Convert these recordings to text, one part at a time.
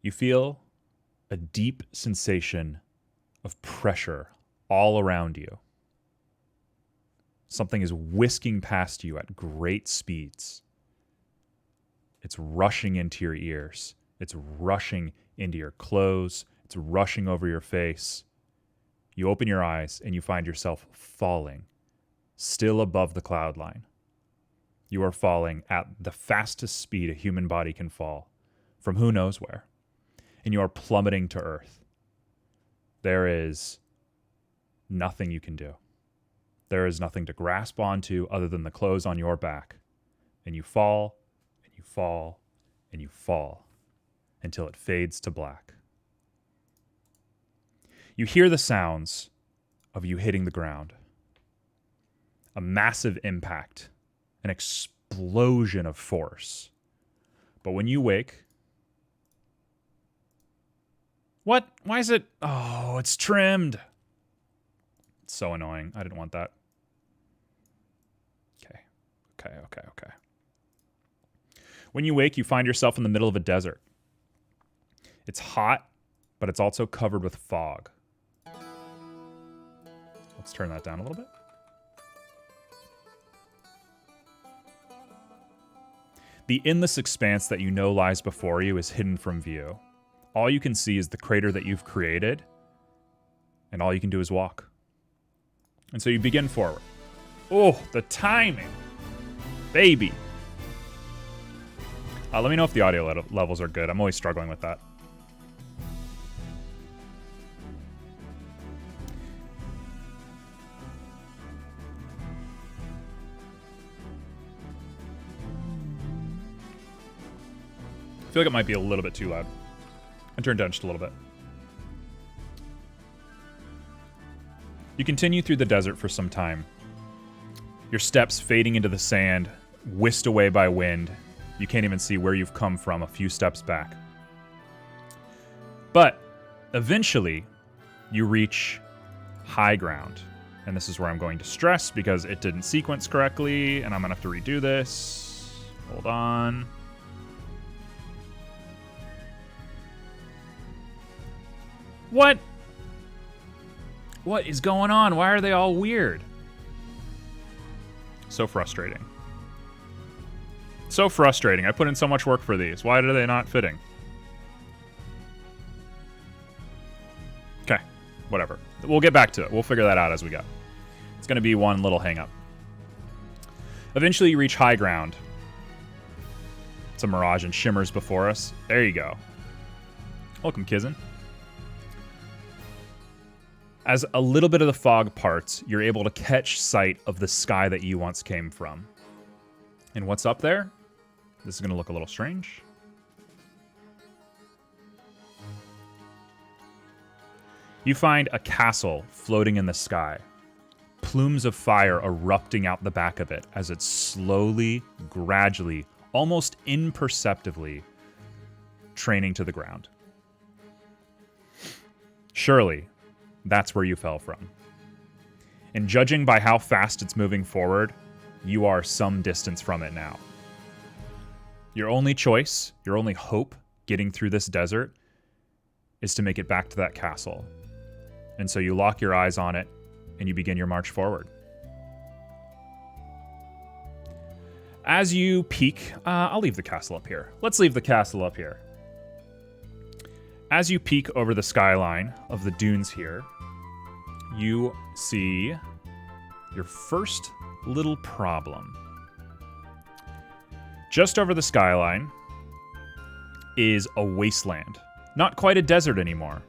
You feel a deep sensation of pressure all around you. Something is whisking past you at great speeds. It's rushing into your ears. It's rushing into your clothes. It's rushing over your face. You open your eyes and you find yourself falling, still above the cloud line. You are falling at the fastest speed a human body can fall, from who knows where. And you are plummeting to earth. There is nothing you can do. There is nothing to grasp onto other than the clothes on your back. And you fall, and you fall, and you fall, until it fades to black. You hear the sounds of you hitting the ground. A massive impact, an explosion of force. But when you wake... What? Why is it... Oh, it's trimmed. It's so annoying. I didn't want that. Okay. When you wake, you find yourself in the middle of a desert. It's hot, but it's also covered with fog. Let's turn that down a little bit. The endless expanse that you know lies before you is hidden from view. All you can see is the crater that you've created, and all you can do is walk. And so you begin forward. Oh, the timing. Baby. Let me know if the audio levels are good. I'm always struggling with that. I feel like it might be a little bit too loud. I turned down just a little bit. You continue through the desert for some time. Your steps fading into the sand, whisked away by wind. You can't even see where you've come from a few steps back. But eventually, you reach high ground. And this is where I'm going to stress because it didn't sequence correctly, and I'm going to have to redo this. Hold on. What? What is going on? Why are they all weird? So frustrating. So frustrating. I put in so much work for these. Why are they not fitting? Okay, whatever. We'll get back to it. We'll figure that out as we go. It's going to be one little hang-up. Eventually you reach high ground. It's a mirage and shimmers before us. There you go. Welcome, Kizzen. As a little bit of the fog parts, you're able to catch sight of the sky that you once came from. And what's up there? This is going to look a little strange. You find a castle floating in the sky. Plumes of fire erupting out the back of it as it slowly, gradually, almost imperceptibly training to the ground. Surely, that's where you fell from. And judging by how fast it's moving forward, you are some distance from it now. Your only choice, your only hope getting through this desert is to make it back to that castle. And so you lock your eyes on it and you begin your march forward. As you peek, I'll leave the castle up here. Let's leave the castle up here. As you peek over the skyline of the dunes here, you see your first little problem. Just over the skyline is a wasteland. Not quite a desert anymore.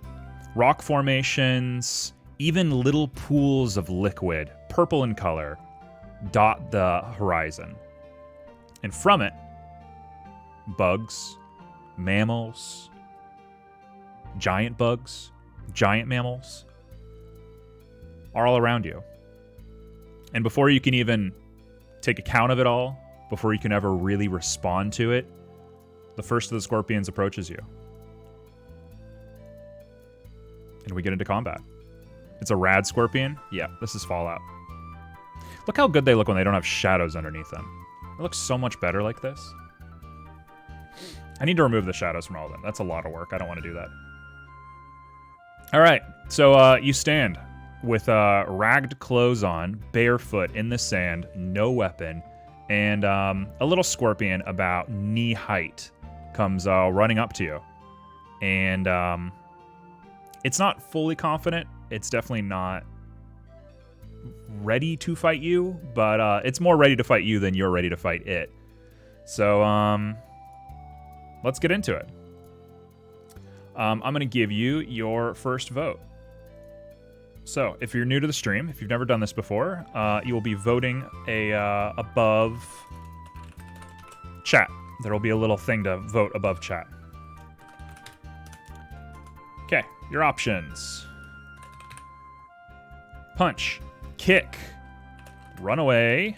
Rock formations, even little pools of liquid, purple in color, dot the horizon. And from it, bugs, mammals, giant bugs, giant mammals, are all around you. And before you can even take account of it all, before you can ever really respond to it, the first of the scorpions approaches you. And we get into combat. It's a rad scorpion. Yeah, this is Fallout. Look how good they look when they don't have shadows underneath them. It looks so much better like this. I need to remove the shadows from all of them. That's a lot of work. I don't want to do that. All right, so you stand with ragged clothes on, barefoot in the sand, no weapon, and a little scorpion about knee height comes running up to you. And it's not fully confident. It's definitely not ready to fight you, but it's more ready to fight you than you're ready to fight it. So let's get into it. I'm going to give you your first vote. So if you're new to the stream, if you've never done this before, you will be voting above chat. There will be a little thing to vote above chat. Okay, your options. Punch, kick, run away,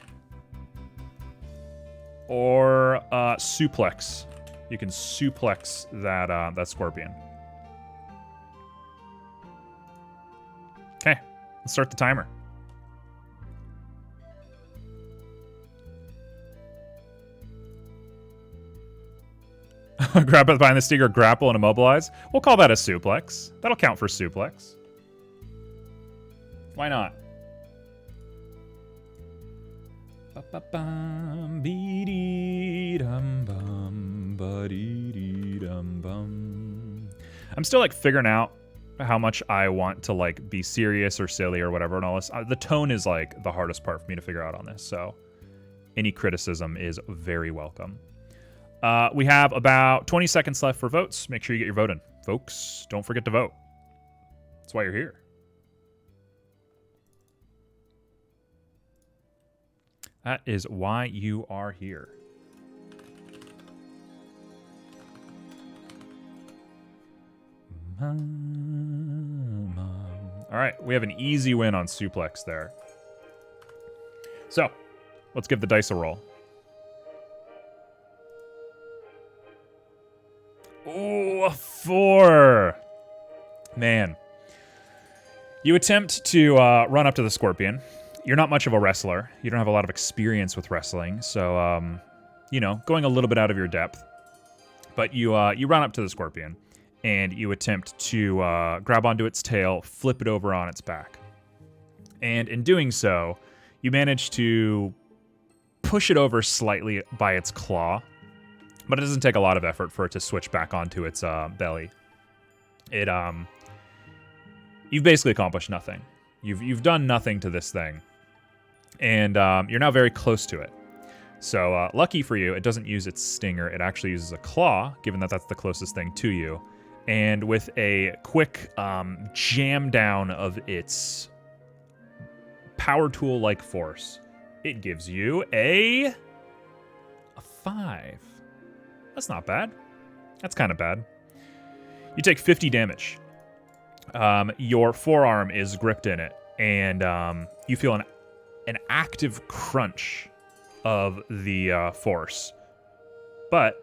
or suplex. You can suplex that scorpion. Okay, let's start the timer. Grab it behind the stick or grapple and immobilize. We'll call that a suplex. That'll count for suplex. Why not? I'm still like figuring out how much I want to like be serious or silly or whatever and all this. The tone is like the hardest part for me to figure out on this, so any criticism is very welcome. We have about 20 seconds left for votes. Make sure you get your vote in, folks. Don't forget to vote. That's why you're here. That is why you are here. All right, we have an easy win on suplex there. So, let's give the dice a roll. Ooh, a 4. Man. You attempt to run up to the scorpion. You're not much of a wrestler. You don't have a lot of experience with wrestling, so, you know, going a little bit out of your depth. But you run up to the scorpion, and you attempt to grab onto its tail, flip it over on its back. And in doing so, you manage to push it over slightly by its claw, but it doesn't take a lot of effort for it to switch back onto its belly. You've basically accomplished nothing. You've done nothing to this thing, and you're now very close to it. So lucky for you, it doesn't use its stinger. It actually uses a claw, given that that's the closest thing to you. And with a quick jam down of its power tool-like force, it gives you a 5. That's not bad. That's kind of bad. You take 50 damage. Your forearm is gripped in it, and you feel an active crunch of the force. But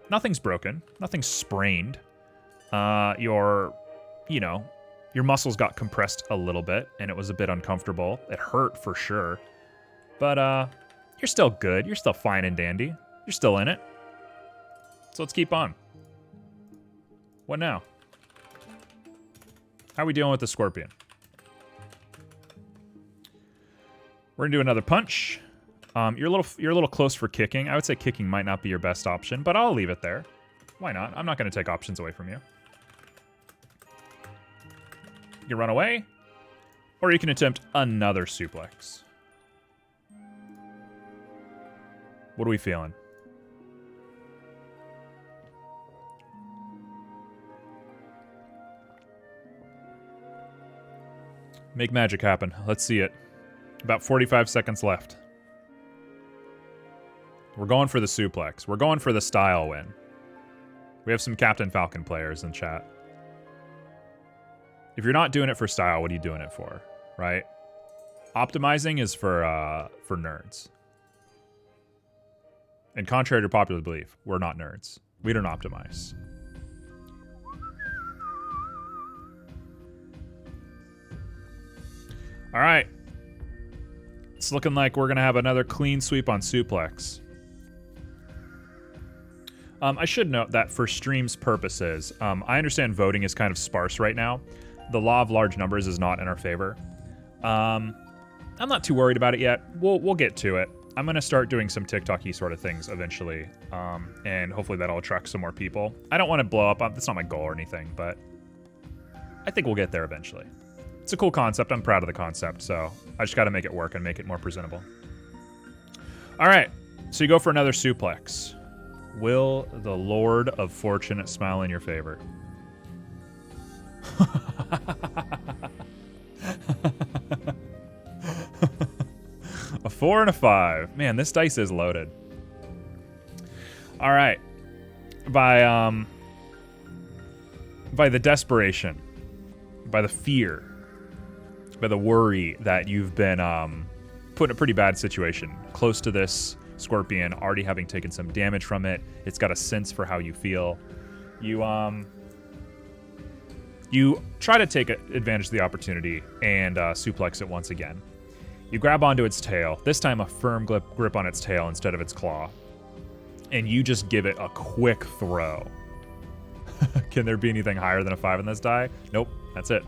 nothing's broken. Nothing's sprained. Your muscles got compressed a little bit, and it was a bit uncomfortable. It hurt for sure. But you're still good. You're still fine and dandy. You're still in it. So let's keep on. What now? How are we dealing with the scorpion? We're gonna do another punch. You're a little close for kicking. I would say kicking might not be your best option, but I'll leave it there. Why not? I'm not gonna take options away from you. You can run away, or you can attempt another suplex. What are we feeling? Make magic happen. Let's see it. About 45 seconds left. We're going for the suplex. We're going for the style win. We have some Captain Falcon players in chat. If you're not doing it for style, what are you doing it for, right? Optimizing is for nerds. And contrary to popular belief, we're not nerds. We don't optimize. All right. It's looking like we're going to have another clean sweep on suplex. I should note that for stream's purposes, I understand voting is kind of sparse right now. The law of large numbers is not in our favor. I'm not too worried about it yet. We'll get to it. I'm gonna start doing some TikTok-y sort of things eventually, and hopefully that'll attract some more people. I don't want to blow up. That's not my goal or anything, but I think we'll get there eventually. It's a cool concept. I'm proud of the concept, so I just got to make it work and make it more presentable. All right, so you go for another suplex. Will the Lord of Fortune smile in your favor? A 4 and a 5. Man, this dice is loaded. All right. By the desperation, by the fear, by the worry that you've been put in a pretty bad situation, close to this scorpion, already having taken some damage from it. It's got a sense for how you feel. You try to take advantage of the opportunity and suplex it once again. You grab onto its tail, this time a firm grip on its tail instead of its claw, and you just give it a quick throw. Can there be anything higher than a 5 in this die? Nope, that's it.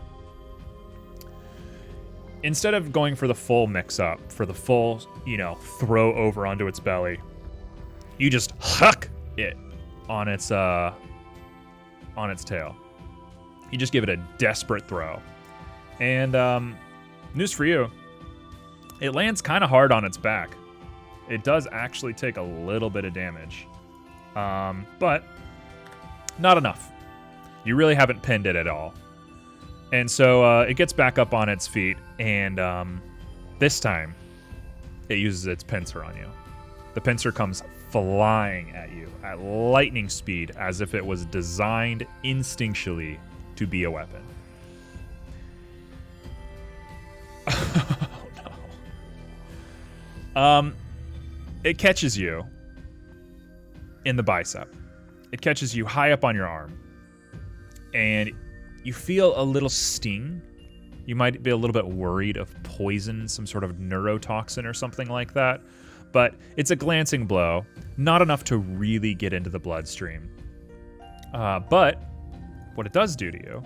Instead of going for the full mix-up, for the full, throw over onto its belly, you just huck it on its tail. You just give it a desperate throw. And news for you, it lands kind of hard on its back. It does actually take a little bit of damage, but not enough. You really haven't pinned it at all. And so it gets back up on its feet, and this time it uses its pincer on you. The pincer comes flying at you at lightning speed, as if it was designed instinctually to be a weapon. Oh no. It catches you in the bicep. It catches you high up on your arm, and you feel a little sting. You might be a little bit worried of poison, some sort of neurotoxin or something like that. But it's a glancing blow, not enough to really get into the bloodstream. But what it does do to you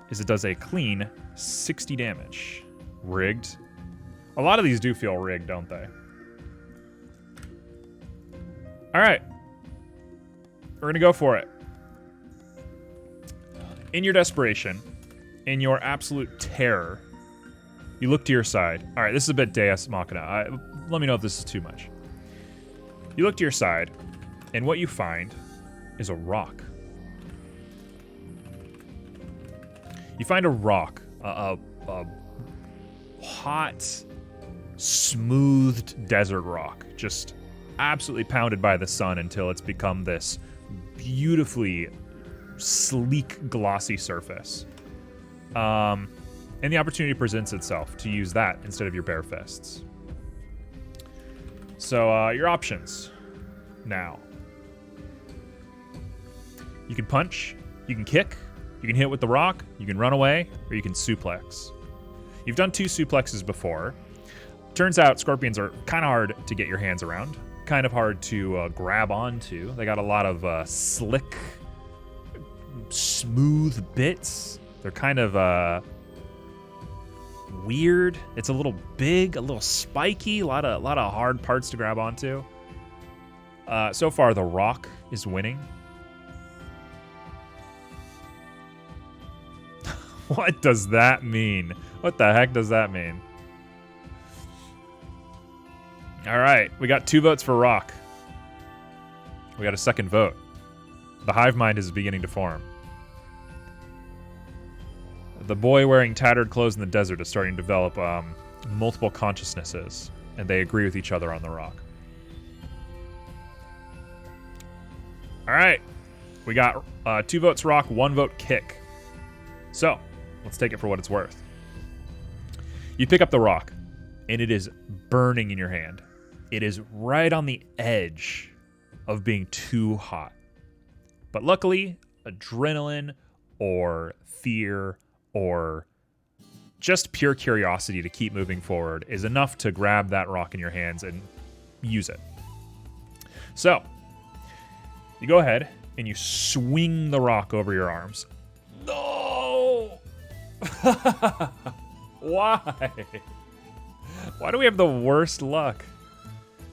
is it does a clean 60 damage. Rigged. A lot of these do feel rigged, don't they? All right. We're going to go for it. In your desperation, in your absolute terror, you look to your side. All right, this is a bit Deus Machina. Let me know if this is too much. You look to your side, and what you find is a rock. You find a rock, a hot, smoothed desert rock, just absolutely pounded by the sun until it's become this beautifully sleek, glossy surface. And the opportunity presents itself to use that instead of your bare fists. So your options now. You can punch, you can kick, you can hit with the rock, you can run away, or you can suplex. You've done 2 suplexes before. Turns out scorpions are kind of hard to get your hands around, kind of hard to grab onto. They got a lot of slick, smooth bits. They're kind of weird. It's a little big, a little spiky, a lot of hard parts to grab onto. So far, the rock is winning. What does that mean? What the heck does that mean? All right, we got 2 votes for rock. We got a second vote. The hive mind is beginning to form. The boy wearing tattered clothes in the desert is starting to develop multiple consciousnesses, and they agree with each other on the rock. All right, we got 2 votes rock, 1 vote kick. So, let's take it for what it's worth. You pick up the rock, and it is burning in your hand. It is right on the edge of being too hot. But luckily, adrenaline or fear or just pure curiosity to keep moving forward is enough to grab that rock in your hands and use it. So, You go ahead and you swing the rock over your arms. No! Why? Why do we have the worst luck?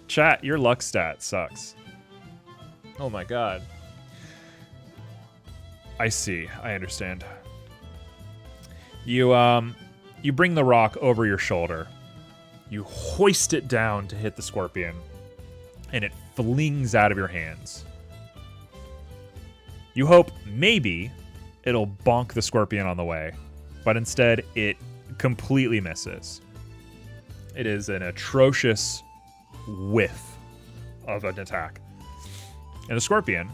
Chat, your luck stat sucks. Oh my god. I see. I understand. You bring the rock over your shoulder. You hoist it down to hit the scorpion, and it flings out of your hands. You hope maybe it'll bonk the scorpion on the way, but instead it completely misses. It is an atrocious whiff of an attack. And the scorpion,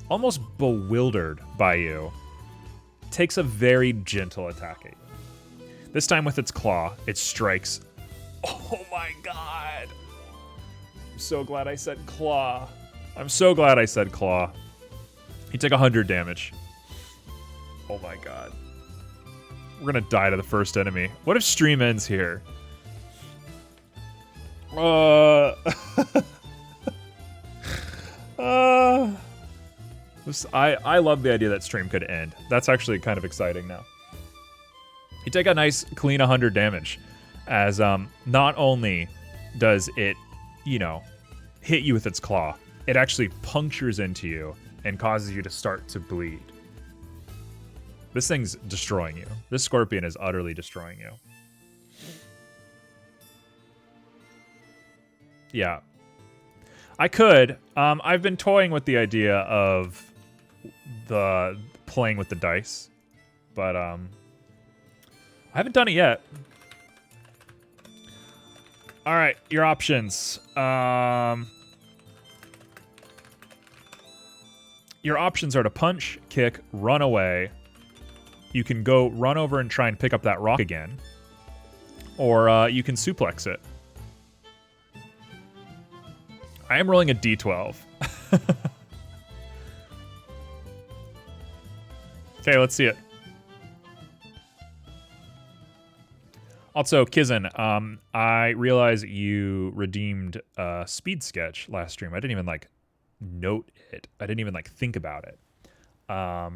almost bewildered by you, takes a very gentle attack at you. This time with its claw, it strikes. Oh my god! I'm so glad I said claw. I'm so glad I said claw. You take 100 damage. Oh my god. We're gonna die to the first enemy. What if stream ends here? I love the idea that stream could end. That's actually kind of exciting now. You take a nice clean 100 damage, as not only does it, hit you with its claw, it actually punctures into you and causes you to start to bleed. This thing's destroying you. This scorpion is utterly destroying you. Yeah. I could. I've been toying with the idea of the playing with the dice, but I haven't done it yet. All right, your options. Your options are to punch, kick, run away. You can go run over and try and pick up that rock again, or you can suplex it. I am rolling a d12. Okay, let's see it. Also, Kizzen, I realize you redeemed Speed Sketch last stream. I didn't even note it. I didn't even think about it. I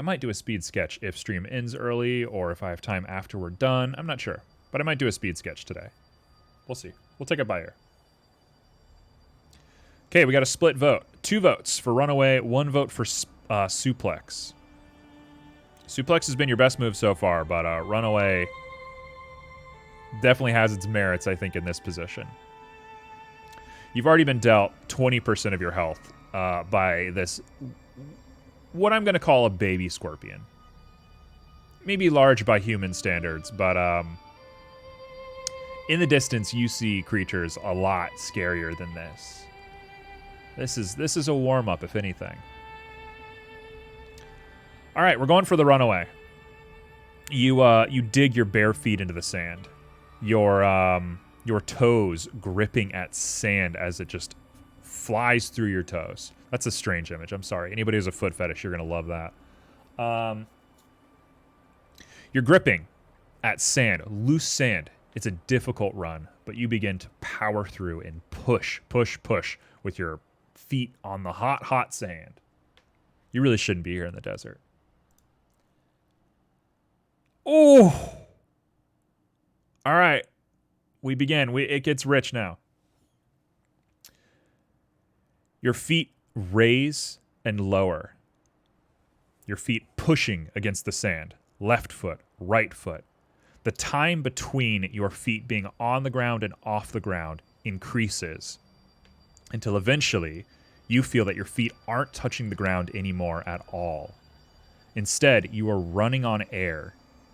might do a Speed Sketch if stream ends early or if I have time after we're done. I'm not sure, but I might do a Speed Sketch today. We'll see. We'll take it by ear. Okay, we got a split vote. 2 votes for Runaway, 1 vote for Suplex. Suplex has been your best move so far, but Runaway definitely has its merits, I think, in this position. You've already been dealt 20% of your health by this, what I'm going to call a baby scorpion. Maybe large by human standards, but in the distance, you see creatures a lot scarier than this. This is a warm-up, if anything. All right, we're going for the Runaway. You dig your bare feet into the sand. Your toes gripping at sand as it just flies through your toes. That's a strange image. I'm sorry. Anybody who's a foot fetish, you're gonna love that. You're gripping at sand, loose sand. It's a difficult run, but you begin to power through and push with your feet on the hot sand. You really shouldn't be here in the desert. Oh! All right. We begin. It gets rich now. Your feet raise and lower. Your feet pushing against the sand. Left foot, right foot. The time between your feet being on the ground and off the ground increases until eventually you feel that your feet aren't touching the ground anymore at all. Instead, you are running on air,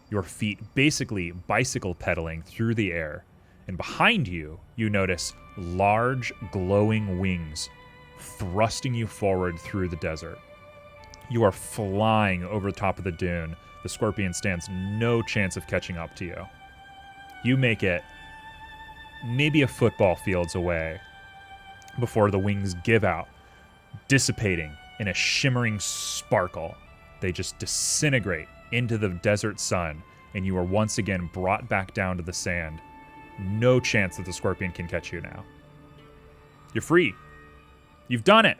your feet basically bicycle pedaling through the air. And behind you, you notice large glowing wings thrusting you forward through the desert. You are flying over the top of the dune. The scorpion stands no chance of catching up to you. You make it maybe a football field's away before the wings give out, dissipating in a shimmering sparkle. They just disintegrate into the desert sun, and you are once again brought back down to the sand. No chance that the scorpion can catch you now. You're free. You've done it.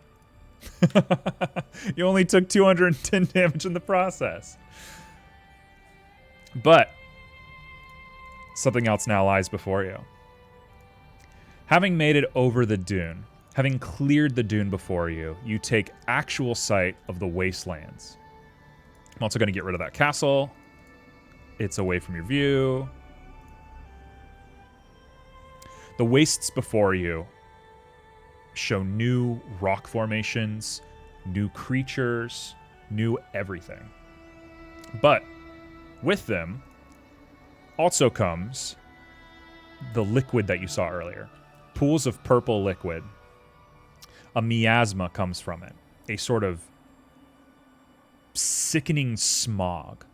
You only took 210 damage in the process. But something else now lies before you. Having made it over the dune, having cleared the dune before you, you take actual sight of the wastelands. I'm also going to get rid of that castle. It's away from your view. The wastes before you show new rock formations, new creatures, new everything. But with them also comes the liquid that you saw earlier. Pools of purple liquid. A miasma comes from it. A sort of sickening smog.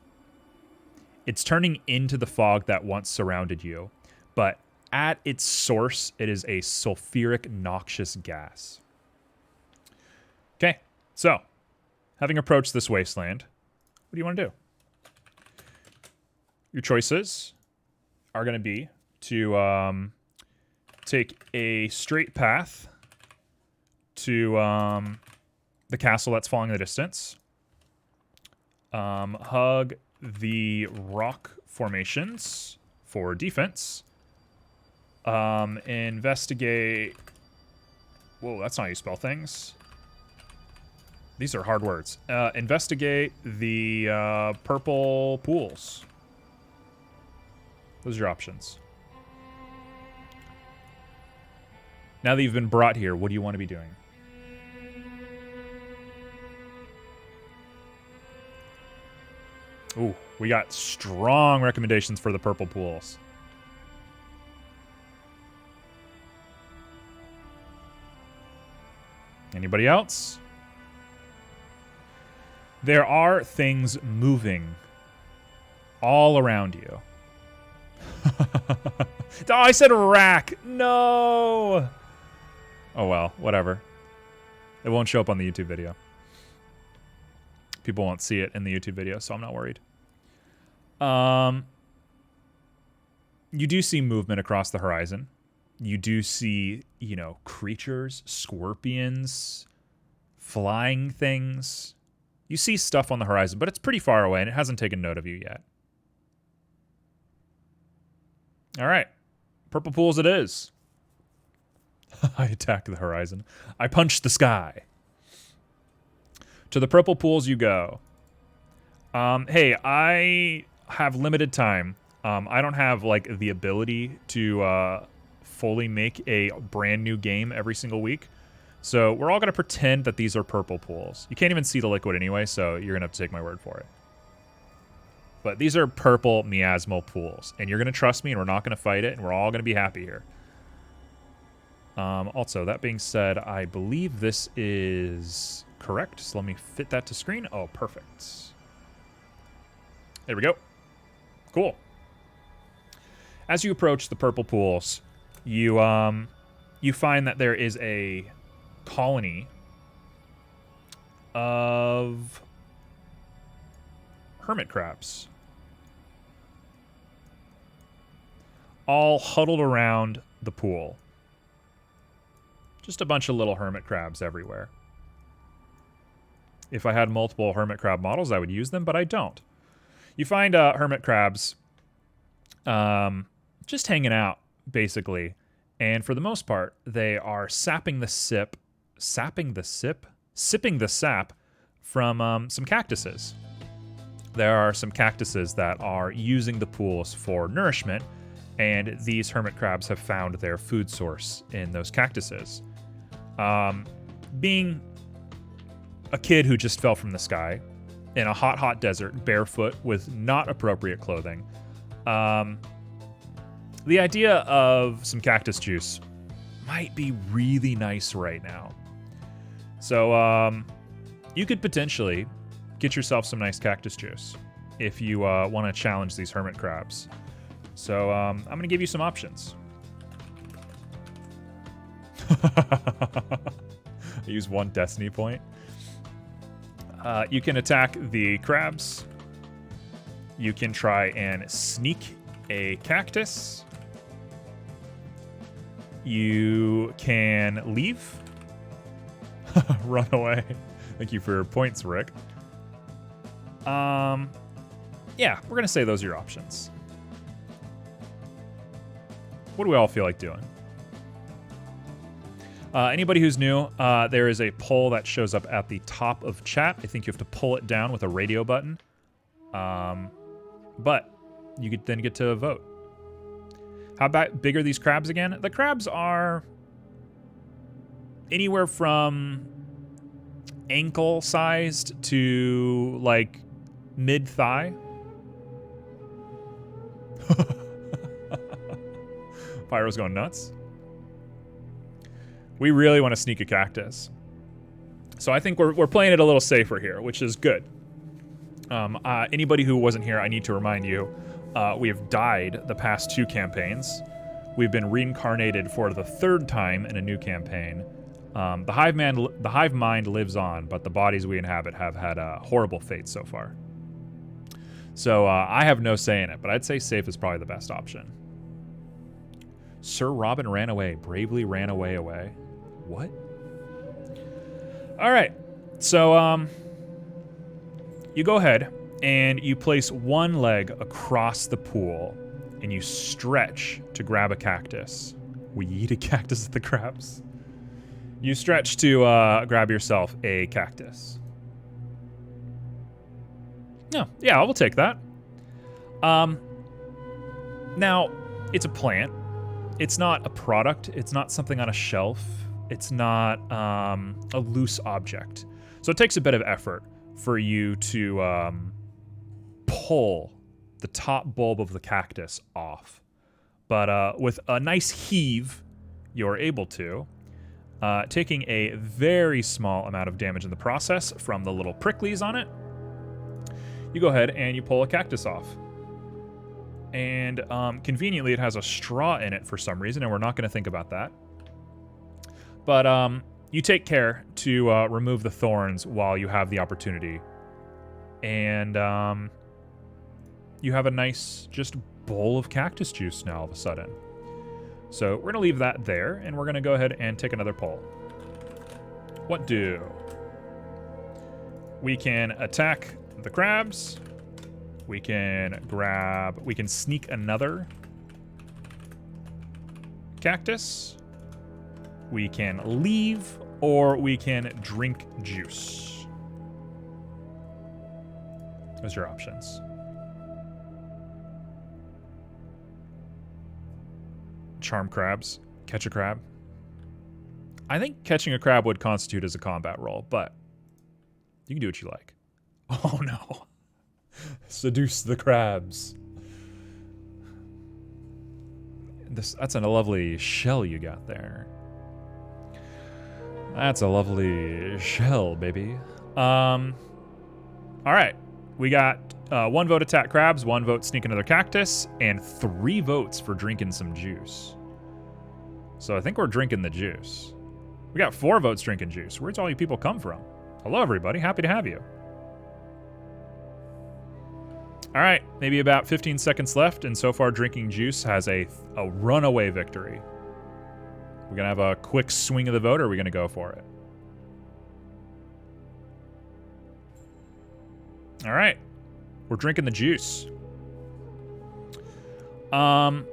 It's turning into the fog that once surrounded you, but at its source, it is a sulfuric, noxious gas. Okay, so having approached this wasteland, what do you want to do? Your choices are going to be to take a straight path to the castle that's falling in the distance. Hug the rock formations for defense. Investigate. Whoa, that's not how you spell things. These are hard words. Investigate the purple pools. Those are your options. Now that you've been brought here, what do you want to be doing? Ooh, we got strong recommendations for the purple pools. Anybody else? There are things moving all around you. Oh, I said rack. No. Oh, well, whatever. It won't show up on the YouTube video. People won't see it in the YouTube video, so I'm not worried. You do see movement across the horizon. You do see, you know, creatures, scorpions, flying things. You see stuff on the horizon, but it's pretty far away, and it hasn't taken note of you yet. All right. Purple pools it is. I attack the horizon. I punch the sky. To the purple pools you go. Hey, I have limited time. I don't have, like, the ability to fully make a brand new game every single week. So we're all going to pretend that these are purple pools. You can't even see the liquid anyway, so you're going to have to take my word for it. But these are purple miasmal pools. And you're going to trust me, and we're not going to fight it, and we're all going to be happy here. Also, that being said, I believe this is correct. So let me fit that to screen. Oh, perfect. There we go. Cool. As you approach the purple pools, you find that there is a colony of hermit crabs, all huddled around the pool. Just a bunch of little hermit crabs everywhere. If I had multiple hermit crab models, I would use them, but I don't. You find hermit crabs just hanging out, basically. And for the most part, they are sipping the sap from some cactuses. There are some cactuses that are using the pools for nourishment, and these hermit crabs have found their food source in those cactuses. Being a kid who just fell from the sky in a hot, hot desert, barefoot with not appropriate clothing, the idea of some cactus juice might be really nice right now. So you could potentially get yourself some nice cactus juice if you want to challenge these hermit crabs. So I'm going to give you some options. I use one destiny point. You can attack the crabs. You can try and sneak a cactus. You can leave. Run away. Thank you for your points, Rick. Yeah, we're gonna say those are your options. What do we all feel like doing? Anybody who's new, there is a poll that shows up at the top of chat. I think you have to pull it down with a radio button. But you could then get to vote. How big are these crabs again? The crabs are anywhere from ankle-sized to, like, mid-thigh. Pyro's going nuts. We really want to sneak a cactus. So I think we're playing it a little safer here, which is good. Anybody who wasn't here, I need to remind you, we have died the past 2 campaigns. We've been reincarnated for the 3rd time in a new campaign. The hive mind lives on, but the bodies we inhabit have had a horrible fate so far. So I have no say in it, but I'd say safe is probably the best option. Sir Robin ran away, bravely ran away. What? All right, so you go ahead and you place one leg across the pool and you stretch to grab a cactus. We eat a cactus at the crabs. You stretch to grab yourself a cactus. Yeah, I will take that. Now, it's a plant. It's not a product. It's not something on a shelf. It's not a loose object. So it takes a bit of effort for you to pull the top bulb of the cactus off. But with a nice heave, you're able to, taking a very small amount of damage in the process from the little pricklies on it. You go ahead and you pull a cactus off. And conveniently, it has a straw in it for some reason, and we're not going to think about that. But you take care to remove the thorns while you have the opportunity. And you have a nice, just bowl of cactus juice now all of a sudden. So we're going to leave that there, and we're going to go ahead and take another pull. What do? We can attack the crabs. We can sneak another cactus. We can leave, or we can drink juice. Those are your options. Charm crabs. Catch a crab. I think catching a crab would constitute as a combat roll, but you can do what you like. Oh no. Seduce the crabs. That's a lovely shell you got there. That's a lovely shell, baby. All right. We got 1 vote attack crabs, 1 vote sneak another cactus, and 3 votes for drinking some juice. So I think we're drinking the juice. We got 4 votes drinking juice. Where's all you people come from? Hello, everybody. Happy to have you. All right, maybe about 15 seconds left, and so far drinking juice has a runaway victory. We're gonna have a quick swing of the vote, or are we gonna go for it? All right, we're drinking the juice. I'm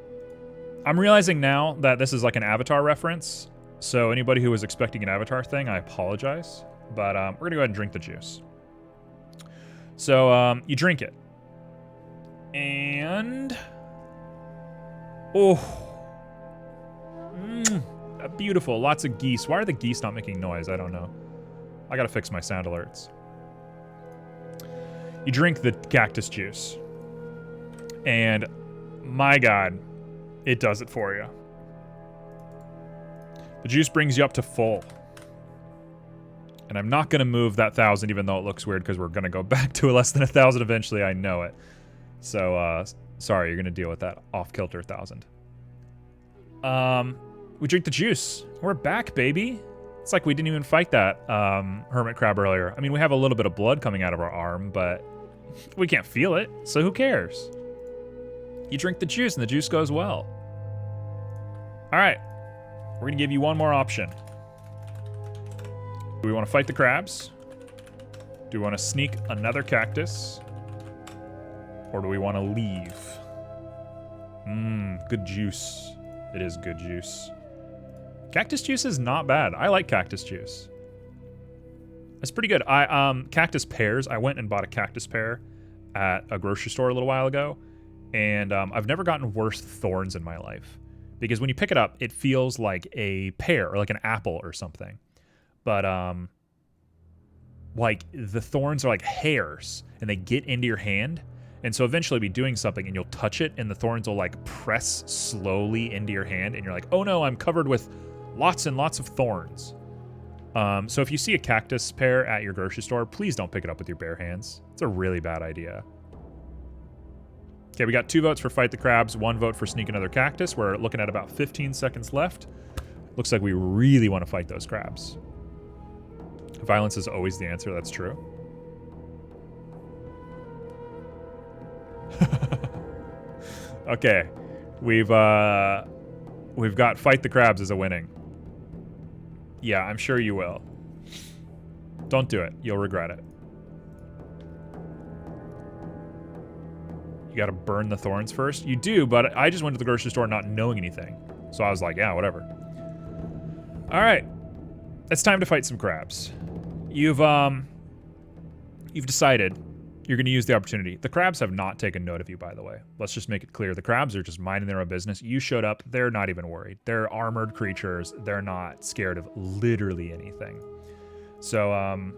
realizing now that this is like an Avatar reference, so anybody who was expecting an Avatar thing, I apologize, but we're gonna go ahead and drink the juice. So you drink it. And beautiful. Lots of geese. Why are the geese not making noise? I don't know. I gotta fix my sound alerts. You drink the cactus juice, and my God, it does it for you. The juice brings you up to full. And I'm not gonna move that 1,000, even though it looks weird, because we're gonna go back to less than 1,000 eventually. I know it. So, sorry, you're gonna deal with that off-kilter 1,000. We drink the juice. We're back, baby. It's like we didn't even fight that hermit crab earlier. I mean, we have a little bit of blood coming out of our arm, but we can't feel it, so who cares? You drink the juice, and the juice goes well. All right, we're gonna give you one more option. Do we want to fight the crabs? Do we want to sneak another cactus? Or do we want to leave? Good juice. It is good juice. Cactus juice is not bad. I like cactus juice. It's pretty good. Cactus pears. I went and bought a cactus pear at a grocery store a little while ago, and I've never gotten worse thorns in my life. Because when you pick it up, it feels like a pear or like an apple or something. But like the thorns are like hairs, and they get into your hand. And so eventually you'll be doing something and you'll touch it and the thorns will like press slowly into your hand and you're like, oh no, I'm covered with lots and lots of thorns. So if you see a cactus pear at your grocery store, please don't pick it up with your bare hands. It's a really bad idea. Okay, we got 2 votes for fight the crabs, 1 vote for sneak another cactus. We're looking at about 15 seconds left. Looks like we really want to fight those crabs. Violence is always the answer, that's true. Okay, we've got fight the crabs as a winning. Yeah, I'm sure you will. Don't do it. You'll regret it. You gotta burn the thorns first? You do, but I just went to the grocery store not knowing anything. So I was like, yeah, whatever. Alright. It's time to fight some crabs. You've decided you're going to use the opportunity. The crabs have not taken note of you, by the way. Let's just make it clear. The crabs are just minding their own business. You showed up. They're not even worried. They're armored creatures. They're not scared of literally anything. So,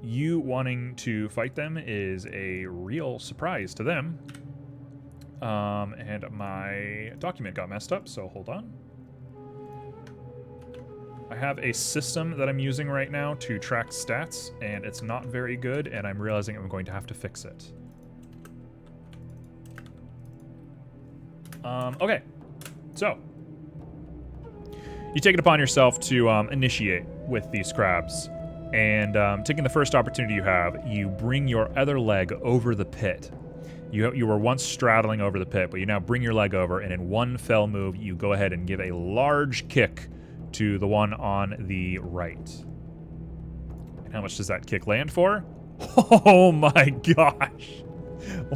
you wanting to fight them is a real surprise to them. And my document got messed up, so hold on. I have a system that I'm using right now to track stats, and it's not very good, and I'm realizing I'm going to have to fix it. Okay, so you take it upon yourself to initiate with these crabs, and taking the first opportunity you have, you bring your other leg over the pit. You were once straddling over the pit, but you now bring your leg over, and in one fell move, you go ahead and give a large kick to the one on the right. And how much does that kick land for? Oh my gosh.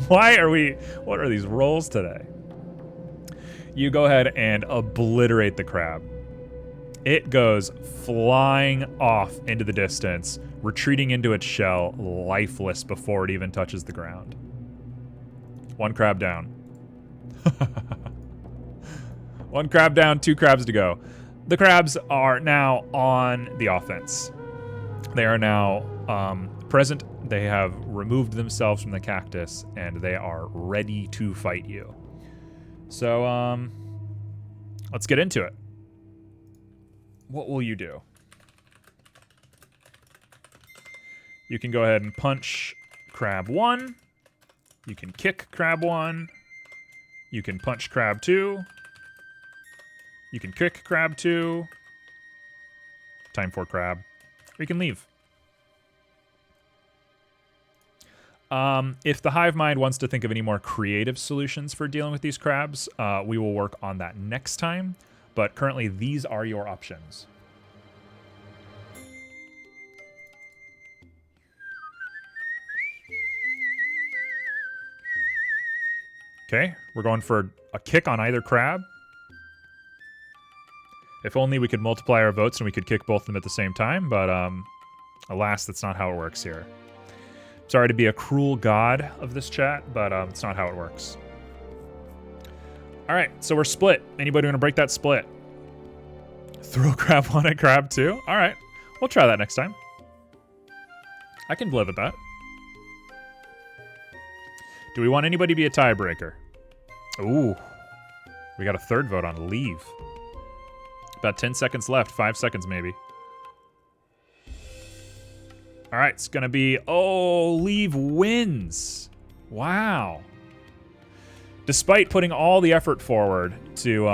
What are these rolls today? You go ahead and obliterate the crab. It goes flying off into the distance, retreating into its shell, lifeless before it even touches the ground. 1 crab down. 1 crab down, 2 crabs to go. The crabs are now on the offense. They are now present. They have removed themselves from the cactus, and they are ready to fight you. So, let's get into it. What will you do? You can go ahead and punch crab 1. You can kick crab 1. You can punch crab 2. You can kick crab 2. Time for crab. Or you can leave. If the hive mind wants to think of any more creative solutions for dealing with these crabs, we will work on that next time. But currently, these are your options. Okay, we're going for a kick on either crab. If only we could multiply our votes and we could kick both of them at the same time, but alas, that's not how it works here. Sorry to be a cruel god of this chat, but it's not how it works. All right, so we're split. Anybody want to break that split? Throw crab 1 at crab 2? All right, we'll try that next time. I can live with that. Do we want anybody to be a tiebreaker? Ooh, we got a 3rd vote on leave. About 10 seconds left, 5 seconds maybe. All right, it's gonna be, oh, leave wins. Wow. Despite putting all the effort forward to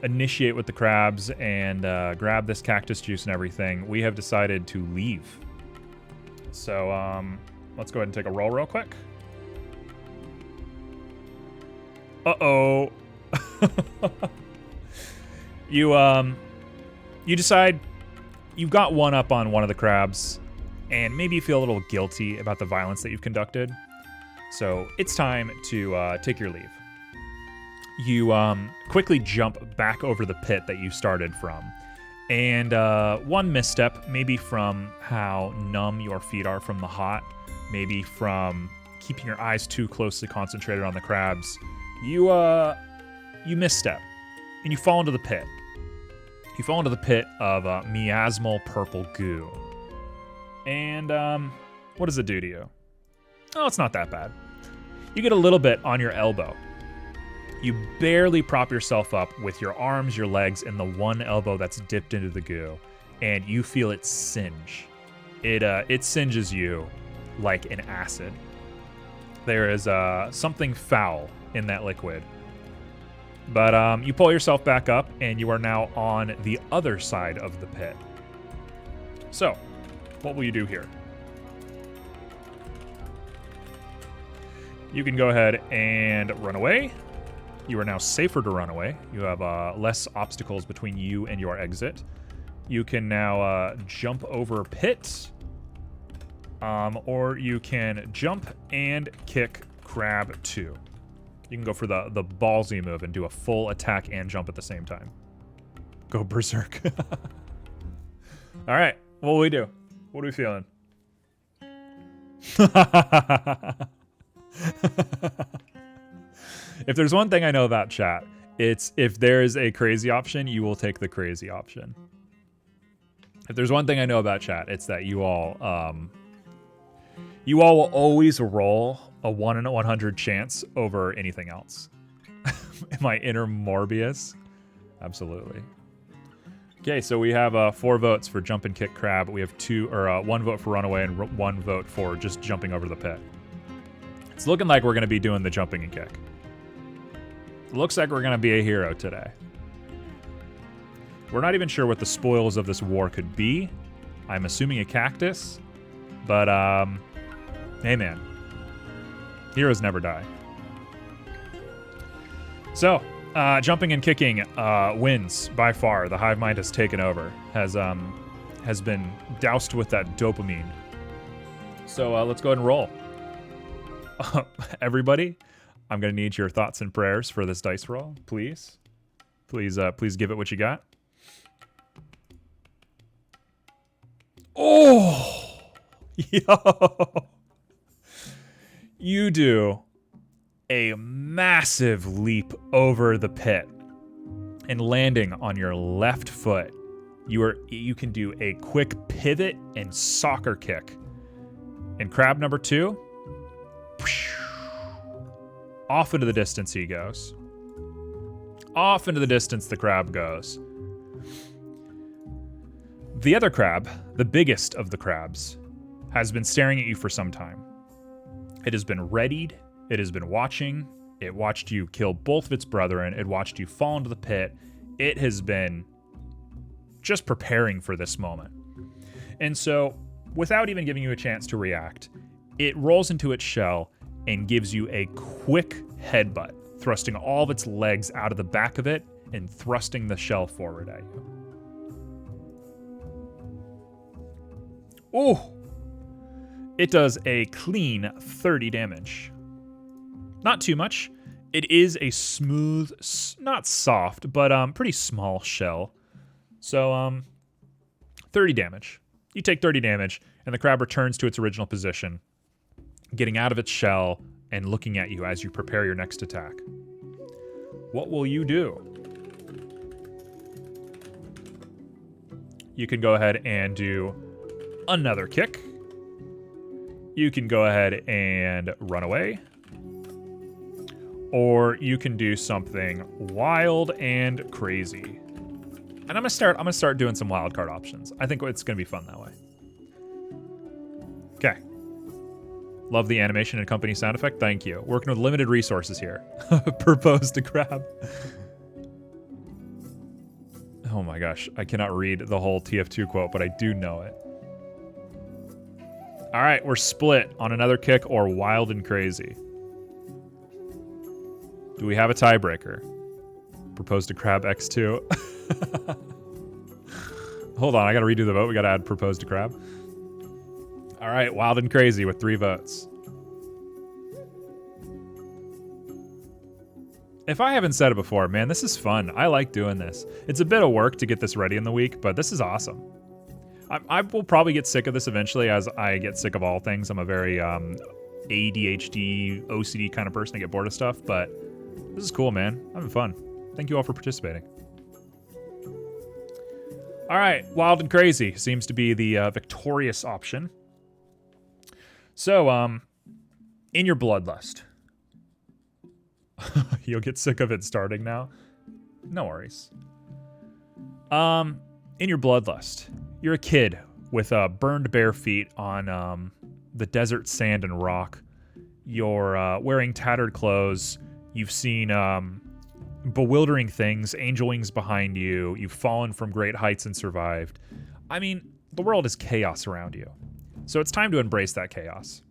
initiate with the crabs and grab this cactus juice and everything, we have decided to leave. So let's go ahead and take a roll real quick. Uh-oh. You decide you've got one up on one of the crabs, and maybe you feel a little guilty about the violence that you've conducted. So it's time to take your leave. You quickly jump back over the pit that you started from. And one misstep, maybe from how numb your feet are from the hot, maybe from keeping your eyes too closely concentrated on the crabs, you misstep, and you fall into the pit. You fall into the pit of miasmal purple goo. And what does it do to you? Oh, it's not that bad. You get a little bit on your elbow. You barely prop yourself up with your arms, your legs, and the one elbow that's dipped into the goo, and you feel it singe. It singes you like an acid. There is something foul in that liquid. But you pull yourself back up, and you are now on the other side of the pit. So, what will you do here? You can go ahead and run away. You are now safer to run away. You have less obstacles between you and your exit. You can now jump over a pit, or you can jump and kick crab 2. You can go for the ballsy move and do a full attack and jump at the same time. Go berserk. All right, what will we do? What are we feeling? If there's one thing I know about chat, it's if there is a crazy option, you will take the crazy option. If there's one thing I know about chat, it's that you all will always roll a 1 in 100 chance over anything else. Am I inner Morbius? Absolutely. Okay, so we have 4 votes for jump and kick crab. We have 1 vote for runaway and 1 vote for just jumping over the pit. It's looking like we're going to be doing the jumping and kick. Looks like we're going to be a hero today. We're not even sure what the spoils of this war could be. I'm assuming a cactus. But, hey man. Heroes never die. So, jumping and kicking wins by far. The hive mind has taken over. Has been doused with that dopamine. So, let's go ahead and roll. Everybody, I'm going to need your thoughts and prayers for this dice roll, please. Please give it what you got. Oh! Yo! You do a massive leap over the pit and landing on your left foot. You can do a quick pivot and soccer kick. And crab number 2, off into the distance he goes. Off into the distance the crab goes. The other crab, the biggest of the crabs, has been staring at you for some time. It has been readied. It has been watching. It watched you kill both of its brethren. It watched you fall into the pit. It has been just preparing for this moment. And so, without even giving you a chance to react, it rolls into its shell and gives you a quick headbutt, thrusting all of its legs out of the back of it and thrusting the shell forward at you. Oh! It does a clean 30 damage. Not too much. It is a smooth, not soft, but pretty small shell. So, 30 damage. You take 30 damage, and the crab returns to its original position, getting out of its shell and looking at you as you prepare your next attack. What will you do? You can go ahead and do another kick. You can go ahead and run away. Or you can do something wild and crazy. And I'm gonna start doing some wild card options. I think it's gonna be fun that way. Okay. Love the animation and company sound effect. Thank you. Working with limited resources here. Propose to crab. Oh my gosh. I cannot read the whole TF2 quote, but I do know it. All right, we're split on another kick or wild and crazy. Do we have a tiebreaker? Propose to crab X2. Hold on, I gotta redo the vote. We gotta add proposed to crab. All right, Wild and Crazy with 3 votes. If I haven't said it before, man, this is fun. I like doing this. It's a bit of work to get this ready in the week, but this is awesome. I will probably get sick of this eventually, as I get sick of all things. I'm a very ADHD, OCD kind of person. I get bored of stuff, but this is cool, man. I'm having fun. Thank you all for participating. All right, Wild and Crazy seems to be the victorious option. So, in your bloodlust. You'll get sick of it starting now. No worries. In your bloodlust, you're a kid with burned bare feet on the desert sand and rock. You're wearing tattered clothes. You've seen bewildering things, angel wings behind you. You've fallen from great heights and survived. I mean, the world is chaos around you. So it's time to embrace that chaos.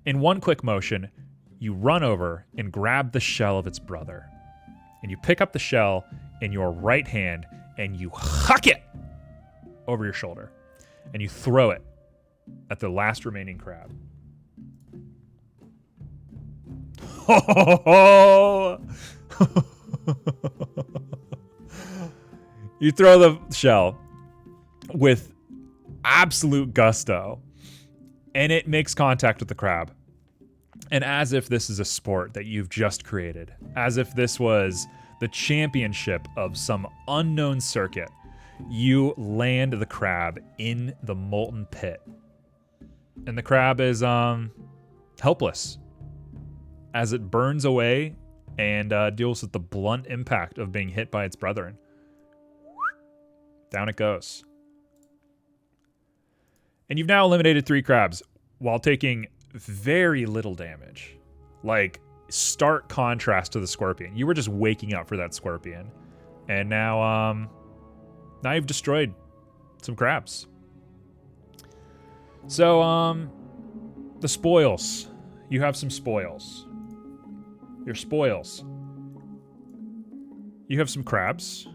In one quick motion, you run over and grab the shell of its brother. And you pick up the shell in your right hand and you huck it over your shoulder. And you throw it at the last remaining crab. You throw the shell with absolute gusto, and it makes contact with the crab. And as if this is a sport that you've just created, as if this was the championship of some unknown circuit, you land the crab in the molten pit. And the crab is helpless as it burns away and deals with the blunt impact of being hit by its brethren. Down it goes. And you've now eliminated 3 crabs while taking very little damage. Like, stark contrast to the scorpion. You were just waking up for that scorpion. And now you've destroyed some crabs. So, the spoils. You have some spoils. Your spoils. You have some crabs,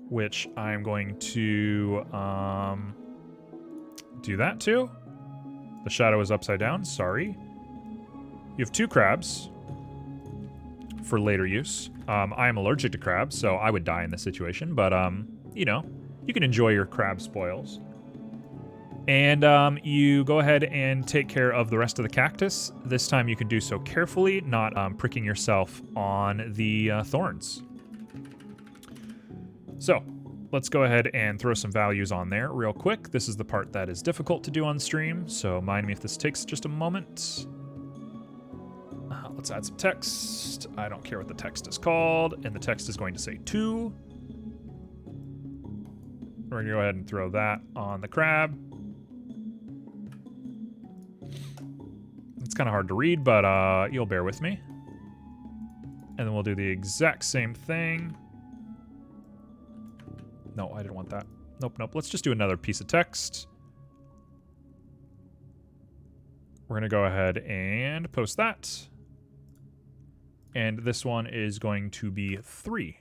which I'm going to do that too. The shadow is upside down, sorry. You have 2 crabs for later use. I am allergic to crabs, so I would die in this situation, but you know, you can enjoy your crab spoils. And you go ahead and take care of the rest of the cactus. This time you can do so carefully, not pricking yourself on the thorns. So, let's go ahead and throw some values on there real quick. This is the part that is difficult to do on stream, so mind me if this takes just a moment. Let's add some text. I don't care what the text is called, and the text is going to say 2. We're going to go ahead and throw that on the crab. It's kind of hard to read, but you'll bear with me. And then we'll do the exact same thing. No, I didn't want that. Nope. Let's just do another piece of text. We're going to go ahead and post that. And this one is going to be 3.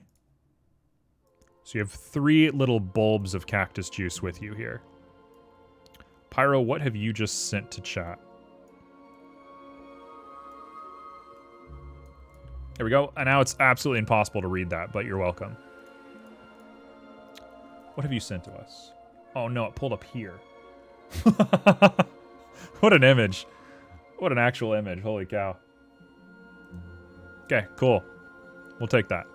So you have 3 little bulbs of cactus juice with you here. Pyro, what have you just sent to chat? There we go. And now it's absolutely impossible to read that, but you're welcome. What have you sent to us? Oh no, it pulled up here. What an image. What an actual image. Holy cow. Okay, cool. We'll take that.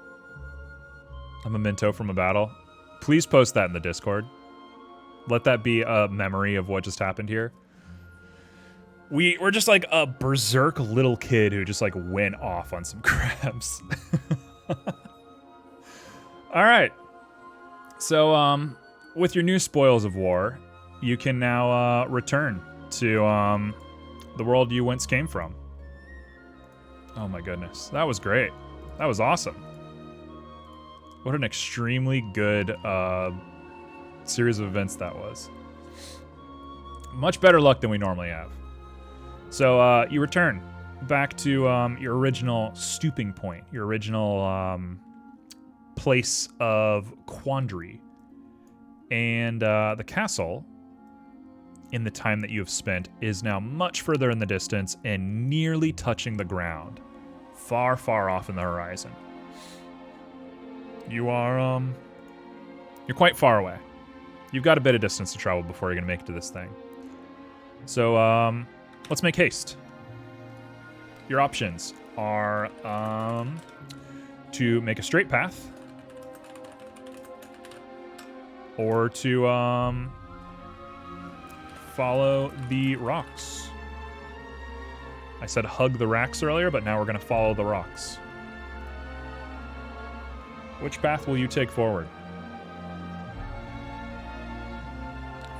A memento from a battle. Please post that in the Discord. Let that be a memory of what just happened here. We're just like a berserk little kid who just like went off on some crabs. All right. So, with your new spoils of war, you can now return to the world you once came from. Oh my goodness, that was great. That was awesome. What an extremely good series of events that was. Much better luck than we normally have. So you return back to your original stooping point, your original place of quandary. And the castle, in the time that you have spent, is now much further in the distance and nearly touching the ground. Far, far off in the horizon. You are, you're quite far away. You've got a bit of distance to travel before you're going to make it to this thing. So, let's make haste. Your options are, to make a straight path, or to, follow the rocks. I said hug the rocks earlier, but now we're going to follow the rocks. Which path will you take forward?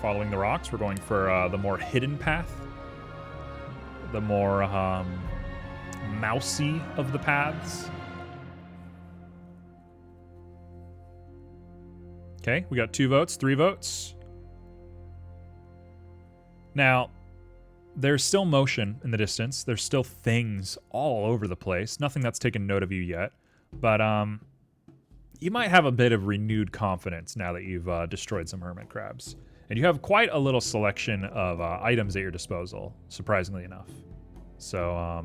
Following the rocks, we're going for the more hidden path. The more mousy of the paths. Okay, we got 2 votes, 3 votes. Now, there's still motion in the distance. There's still things all over the place. Nothing that's taken note of you yet. But you might have a bit of renewed confidence now that you've destroyed some hermit crabs. And you have quite a little selection of items at your disposal, surprisingly enough. So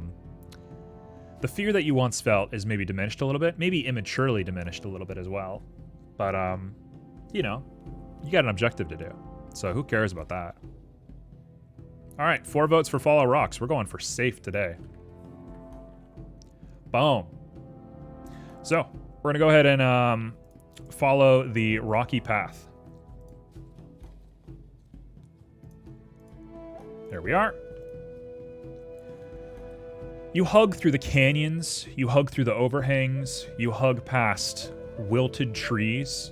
the fear that you once felt is maybe diminished a little bit. Maybe immaturely diminished a little bit as well. But, you know, you got an objective to do. So who cares about that? All right, 4 votes for follow rocks. We're going for safe today. Boom. So we're going to go ahead and follow the rocky path. There we are. You hug through the canyons. You hug through the overhangs. You hug past wilted trees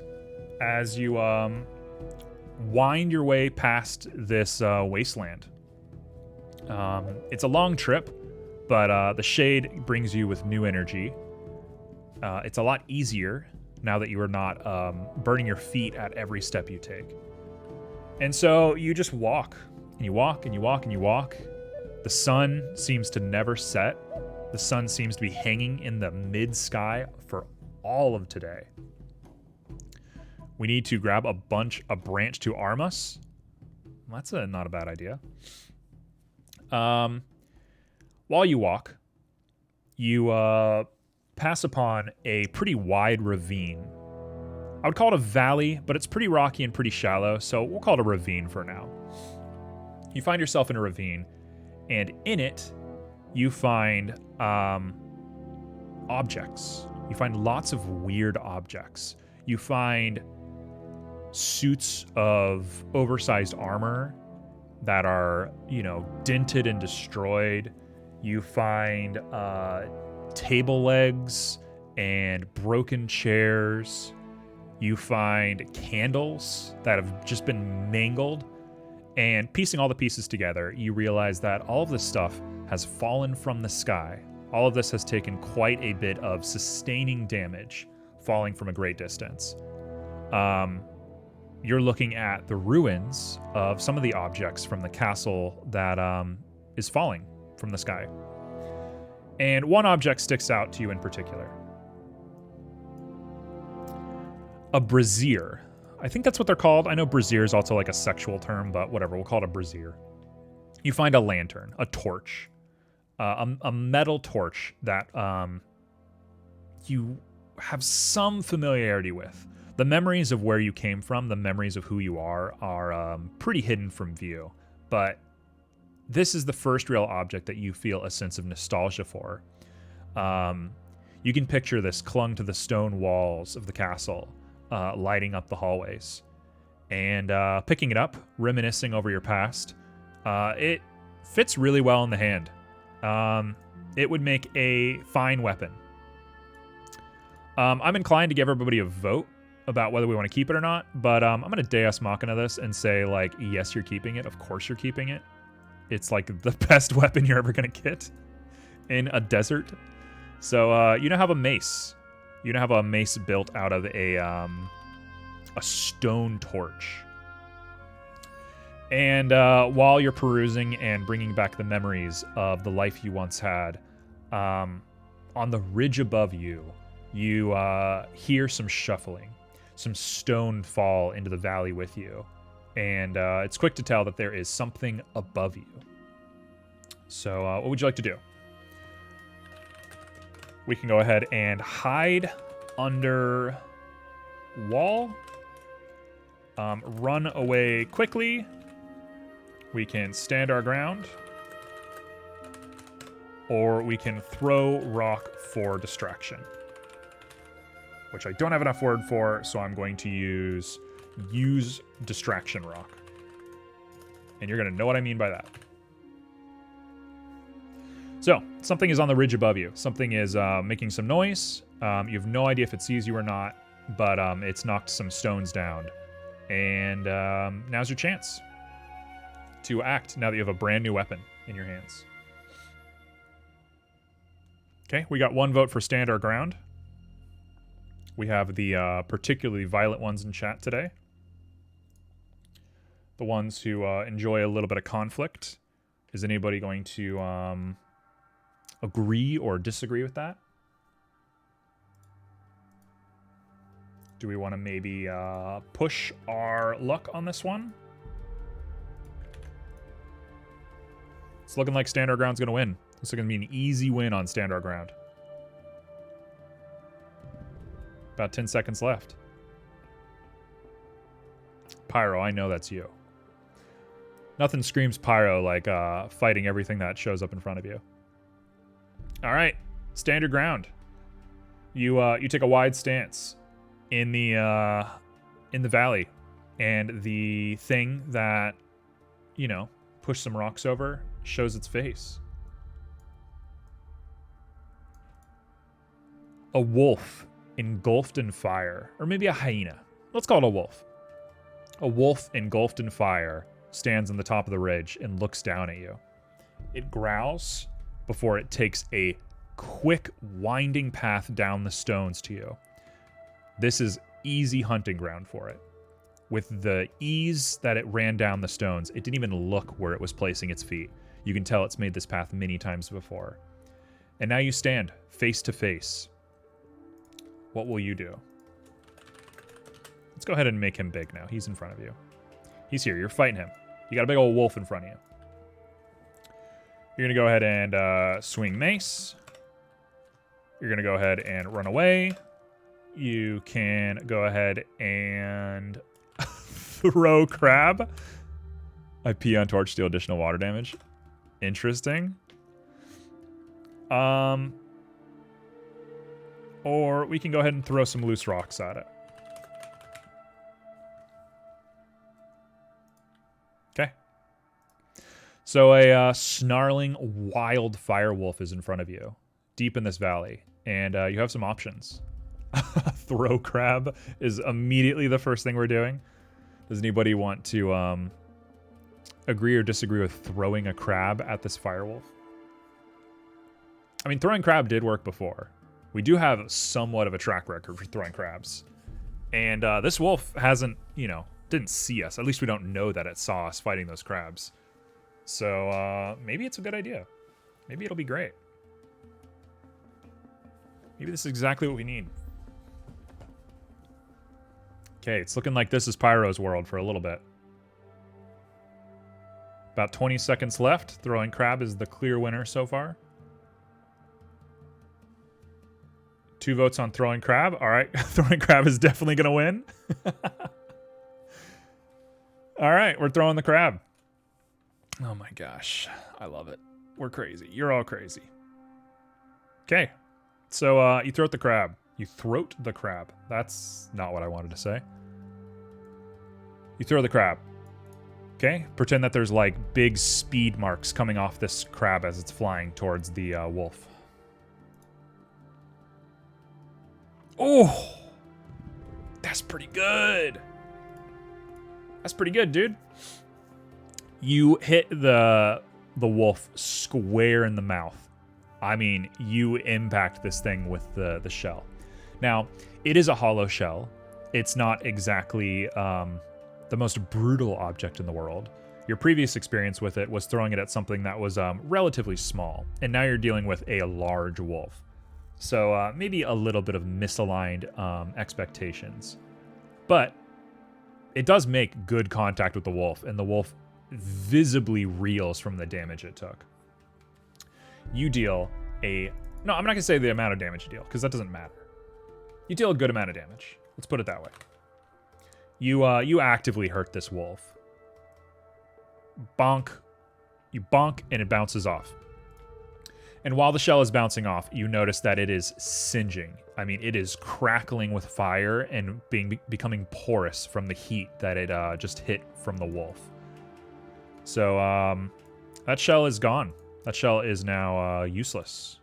as you wind your way past this wasteland. It's a long trip, but the shade brings you with new energy. It's a lot easier now that you are not burning your feet at every step you take. And so you just walk, and you walk, and you walk, and you walk. The sun seems to never set. The sun seems to be hanging in the mid-sky for all of today. We need to grab a branch to arm us. That's not a bad idea. While you walk, you pass upon a pretty wide ravine. I would call it a valley, but it's pretty rocky and pretty shallow, so we'll call it a ravine for now. You find yourself in a ravine, and in it, you find objects. You find lots of weird objects. You find suits of oversized armor that are, you know, dented and destroyed. You find table legs and broken chairs. You find candles that have just been mangled. And piecing all the pieces together, you realize that all of this stuff has fallen from the sky. All of this has taken quite a bit of sustaining damage, falling from a great distance. You're looking at the ruins of some of the objects from the castle that is falling from the sky. And one object sticks out to you in particular. A brazier. I think that's what they're called. I know brazier is also like a sexual term, but whatever, we'll call it a brazier. You find a lantern, a torch, a metal torch that you have some familiarity with. The memories of where you came from, the memories of who you are pretty hidden from view. But this is the first real object that you feel a sense of nostalgia for. You can picture this clung to the stone walls of the castle, lighting up the hallways. And picking it up, reminiscing over your past, it fits really well in the hand. It would make a fine weapon. I'm inclined to give everybody a vote about whether we want to keep it or not, but I'm going to Deus Machina this and say, like, yes, you're keeping it. Of course you're keeping it. It's like the best weapon you're ever going to get in a desert. So you now have a mace. You now have a mace built out of a stone torch. And while you're perusing and bringing back the memories of the life you once had, on the ridge above you, you hear some shuffling. some stone fall into the valley with you. And it's quick to tell that there is something above you. So what would you like to do? We can go ahead and hide under wall. Run away quickly. We can stand our ground. Or we can throw rock for distraction. Which I don't have enough word for, so I'm going to use distraction rock. And you're going to know what I mean by that. So, something is on the ridge above you. Something is making some noise. You have no idea if it sees you or not, but it's knocked some stones down. And now's your chance to act now that you have a brand new weapon in your hands. Okay, we got one vote for stand our ground. We have the particularly violent ones in chat today. The ones who enjoy a little bit of conflict. Is anybody going to agree or disagree with that? Do we want to maybe push our luck on this one? It's looking like stand our ground's going to win. It's going to be an easy win on stand our ground. About 10 seconds left. Pyro, I know that's you. Nothing screams Pyro like fighting everything that shows up in front of you. All right, stand your ground. You take a wide stance in the valley, and the thing that pushed some rocks over shows its face. A wolf engulfed in fire, or maybe a hyena. Let's call it a wolf. A wolf engulfed in fire stands on the top of the ridge and looks down at you. It growls before it takes a quick winding path down the stones to you. This is easy hunting ground for it. With the ease that it ran down the stones, it didn't even look where it was placing its feet. You can tell it's made this path many times before. And now you stand face to face. What will you do? Let's go ahead and make him big now. He's in front of you. He's here. You're fighting him. You got a big old wolf in front of you. You're going to go ahead and swing mace. You're going to go ahead and run away. You can go ahead and throw crab. I pee on torch, deal additional water damage. Interesting. Or we can go ahead and throw some loose rocks at it. Okay. So a snarling wild fire wolf is in front of you, deep in this valley, and you have some options. Throw crab is immediately the first thing we're doing. Does anybody want to agree or disagree with throwing a crab at this fire wolf? I mean, throwing crab did work before. We do have somewhat of a track record for throwing crabs. And this wolf hasn't, didn't see us. At least we don't know that it saw us fighting those crabs. So maybe it's a good idea. Maybe it'll be great. Maybe this is exactly what we need. Okay, it's looking like this is Pyro's world for a little bit. About 20 seconds left. Throwing crab is the clear winner so far. 2 votes on throwing crab. All right, throwing crab is definitely going to win. All right, we're throwing the crab. Oh my gosh, I love it. We're crazy. You're all crazy. Okay, so you throat the crab. You throat the crab. That's not what I wanted to say. You throw the crab. Okay, pretend that there's like big speed marks coming off this crab as it's flying towards the wolf. Oh, that's pretty good. That's pretty good, dude. You hit the wolf square in the mouth. I mean, you impact this thing with the shell. Now, it is a hollow shell. It's not exactly the most brutal object in the world. Your previous experience with it was throwing it at something that was relatively small, and now you're dealing with a large wolf. So maybe a little bit of misaligned expectations. But it does make good contact with the wolf, and the wolf visibly reels from the damage it took. You deal a... No, I'm not going to say the amount of damage you deal, because that doesn't matter. You deal a good amount of damage. Let's put it that way. You actively hurt this wolf. Bonk. You bonk, and it bounces off. And while the shell is bouncing off, you notice that it is singeing. I mean, it is crackling with fire and becoming porous from the heat that it just hit from the wolf. So that shell is gone. That shell is now useless.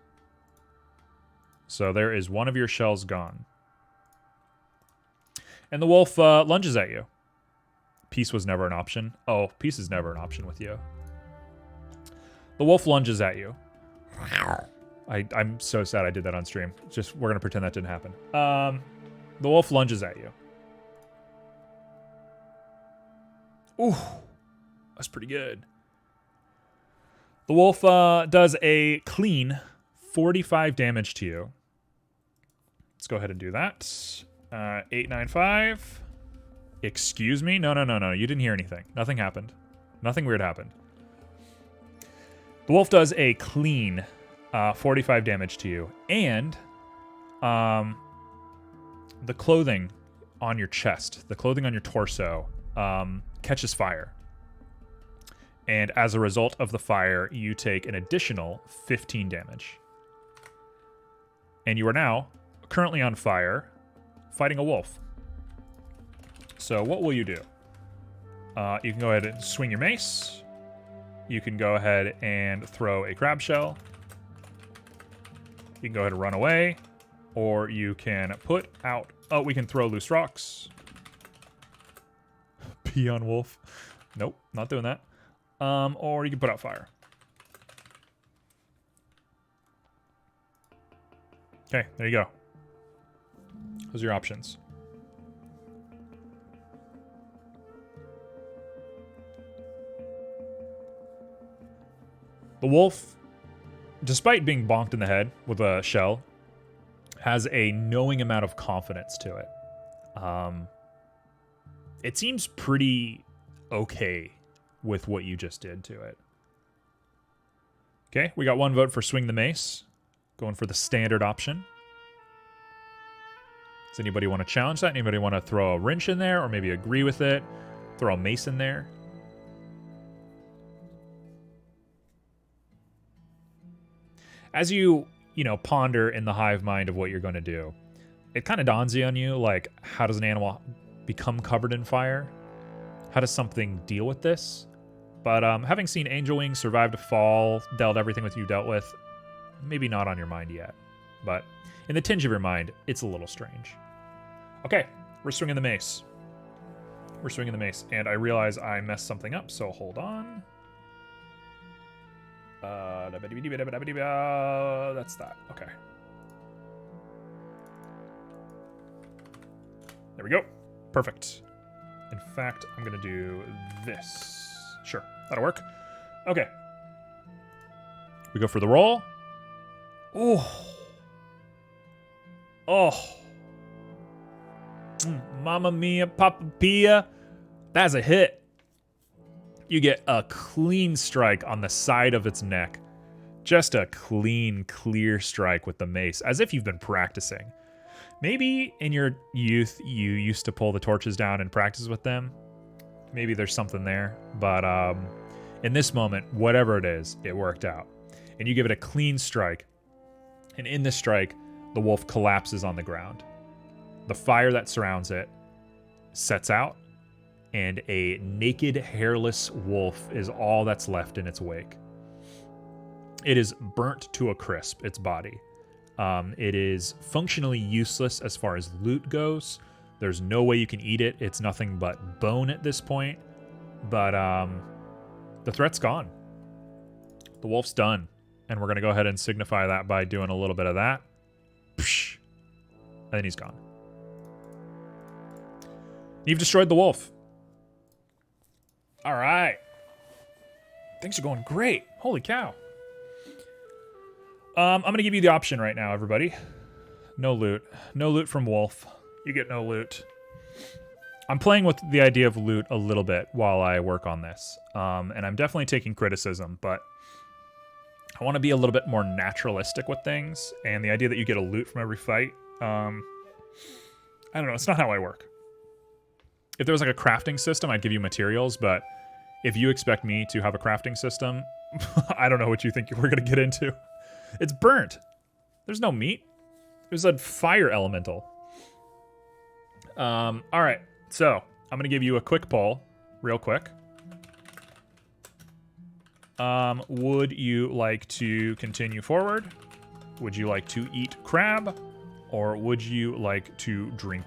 So there is one of your shells gone. And the wolf lunges at you. Peace was never an option. Oh, peace is never an option with you. The wolf lunges at you. I'm so sad I did that on stream. We're gonna pretend that didn't happen. The wolf lunges at you. Ooh, that's pretty good. The wolf does a clean 45 damage to you. Let's go ahead and do that. 895. Excuse me? No. You didn't hear anything. Nothing happened. Nothing weird happened. The wolf does a clean 45 damage to you. And the clothing on your chest, the clothing on your torso, catches fire. And as a result of the fire, you take an additional 15 damage. And you are now currently on fire, fighting a wolf. So what will you do? You can go ahead and swing your mace. You can go ahead and throw a crab shell. You can go ahead and run away. Or you can put out... Oh, we can throw loose rocks. Pee on wolf. Nope, not doing that. Or you can put out fire. Okay, there you go. Those are your options. The wolf, despite being bonked in the head with a shell, has a knowing amount of confidence to it. It seems pretty okay with what you just did to it. Okay, we got one vote for swing the mace. Going for the standard option. Does anybody want to challenge that? Anybody want to throw a wrench in there or maybe agree with it? Throw a mace in there? As you ponder in the hive mind of what you're going to do, it kind of dawns on you, like, how does an animal become covered in fire? How does something deal with this? But having seen Angel Wings survive to fall, dealt everything with you dealt with, maybe not on your mind yet. But in the tinge of your mind, it's a little strange. Okay, we're swinging the mace. We're swinging the mace, and I realize I messed something up, so hold on. That's that. Okay. There we go. Perfect. In fact, I'm going to do this. Sure, that'll work. Okay. We go for the roll. Oh. Oh. Mamma mia, Papa Pia. That's a hit. You get a clean strike on the side of its neck. Just a clean, clear strike with the mace, as if you've been practicing. Maybe in your youth, you used to pull the torches down and practice with them. Maybe there's something there. But in this moment, whatever it is, it worked out. And you give it a clean strike. And in this strike, the wolf collapses on the ground. The fire that surrounds it sets out, and a naked, hairless wolf is all that's left in its wake. It is burnt to a crisp, its body. It is functionally useless as far as loot goes. There's no way you can eat it. It's nothing but bone at this point. But the threat's gone. The wolf's done. And we're going to go ahead and signify that by doing a little bit of that. Psh, and then he's gone. You've destroyed the wolf. All right. Things are going great. Holy cow. I'm going to give you the option right now, everybody. No loot. No loot from wolf. You get no loot. I'm playing with the idea of loot a little bit while I work on this. And I'm definitely taking criticism, but I want to be a little bit more naturalistic with things. And the idea that you get a loot from every fight, I don't know. It's not how I work. If there was like a crafting system, I'd give you materials, but if you expect me to have a crafting system, I don't know what you think we're going to get into. It's burnt. There's no meat. There's a fire elemental. All right. So I'm going to give you a quick poll real quick. Would you like to continue forward? Would you like to eat crab? Or would you like to drink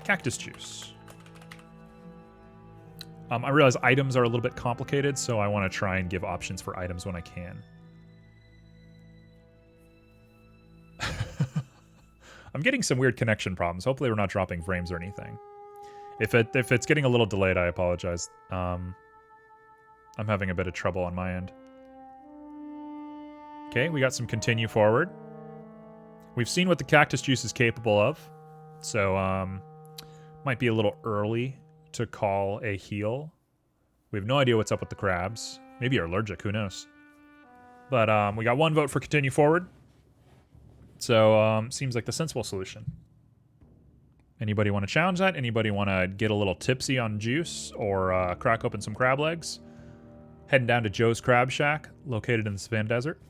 cactus juice? I realize items are a little bit complicated, so I want to try and give options for items when I can. I'm getting some weird connection problems. Hopefully we're not dropping frames or anything. If it's getting a little delayed, I apologize. I'm having a bit of trouble on my end. Okay, we got some continue forward. We've seen what the cactus juice is capable of. So, might be a little early to call a heal. We have no idea what's up with the crabs. Maybe you're allergic, who knows? But we got one vote for continue forward. So, seems like the sensible solution. Anybody want to challenge that? Anybody want to get a little tipsy on juice or crack open some crab legs? Heading down to Joe's Crab Shack, located in the Savannah Desert.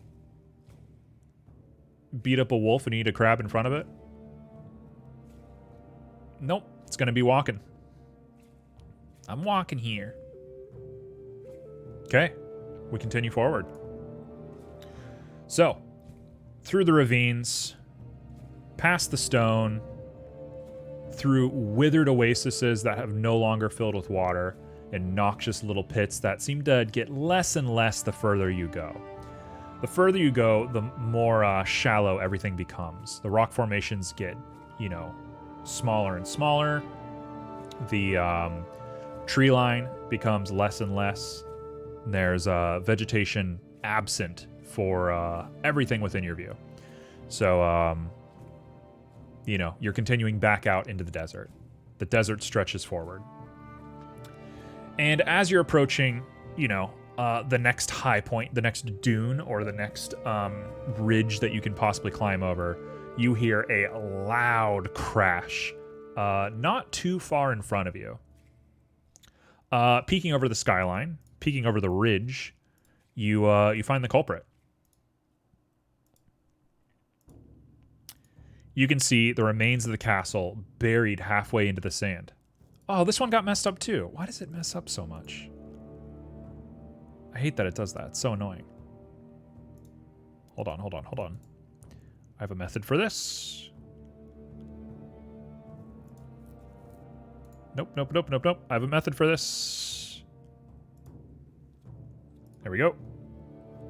Beat up a wolf and eat a crab in front of it. Nope, it's going to be walking. I'm walking here. Okay, we continue forward. So, through the ravines, past the stone, through withered oases that have no longer filled with water, and noxious little pits that seem to get less and less the further you go. The further you go, the more shallow everything becomes. The rock formations get, smaller and smaller. The tree line becomes less and less. There's vegetation absent for everything within your view. So, you're continuing back out into the desert. The desert stretches forward. And as you're approaching, the next high point, the next dune, or the next ridge that you can possibly climb over, you hear a loud crash not too far in front of you. Peeking over the skyline, peeking over the ridge, you find the culprit. You can see the remains of the castle buried halfway into the sand. Oh, this one got messed up too. Why does it mess up so much? I hate that it does that. It's so annoying. Hold on. I have a method for this. Nope. I have a method for this. There we go.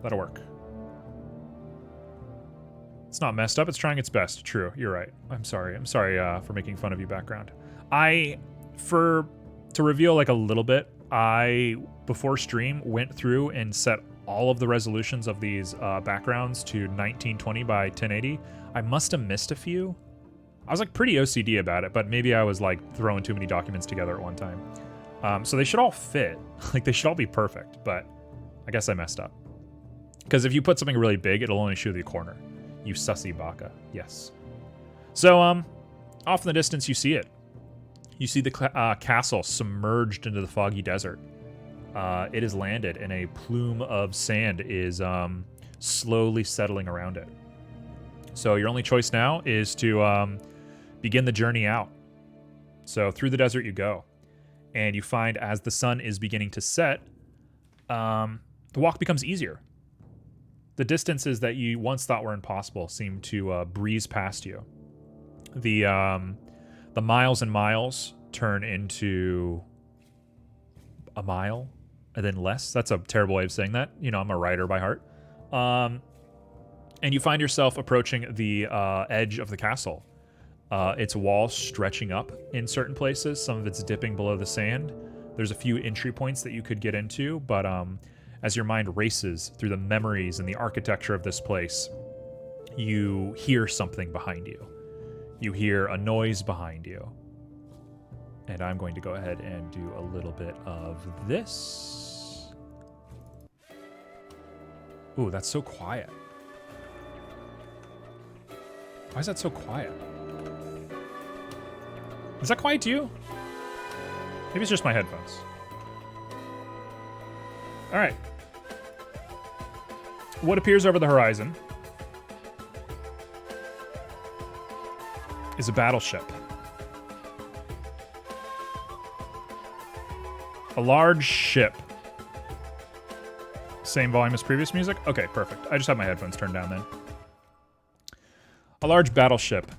That'll work. It's not messed up. It's trying its best. True. You're right. I'm sorry for making fun of you, background. To reveal like a little bit, I, before stream, went through and set all of the resolutions of these backgrounds to 1920 by 1080. I must have missed a few. I was like pretty OCD about it, but maybe I was like throwing too many documents together at one time. So they should all fit. Like they should all be perfect, but I guess I messed up. Because if you put something really big, it'll only show the corner. You sussy baka. Yes. So, off in the distance, you see it. You see the castle submerged into the foggy desert. It has landed, and a plume of sand is slowly settling around it. So your only choice now is to begin the journey out. So through the desert you go, and you find as the sun is beginning to set, the walk becomes easier. The distances that you once thought were impossible seem to breeze past you. The miles and miles turn into a mile and then less. That's a terrible way of saying that. I'm a writer by heart. And you find yourself approaching the edge of the castle. Its walls stretching up in certain places. Some of it's dipping below the sand. There's a few entry points that you could get into, but as your mind races through the memories and the architecture of this place, you hear something behind you. You hear a noise behind you. And I'm going to go ahead and do a little bit of this. Ooh, that's so quiet. Why is that so quiet? Is that quiet to you? Maybe it's just my headphones. All right. What appears over the horizon is a battleship. A large ship. Same volume as previous music? Okay, perfect. I just have my headphones turned down then. A large battleship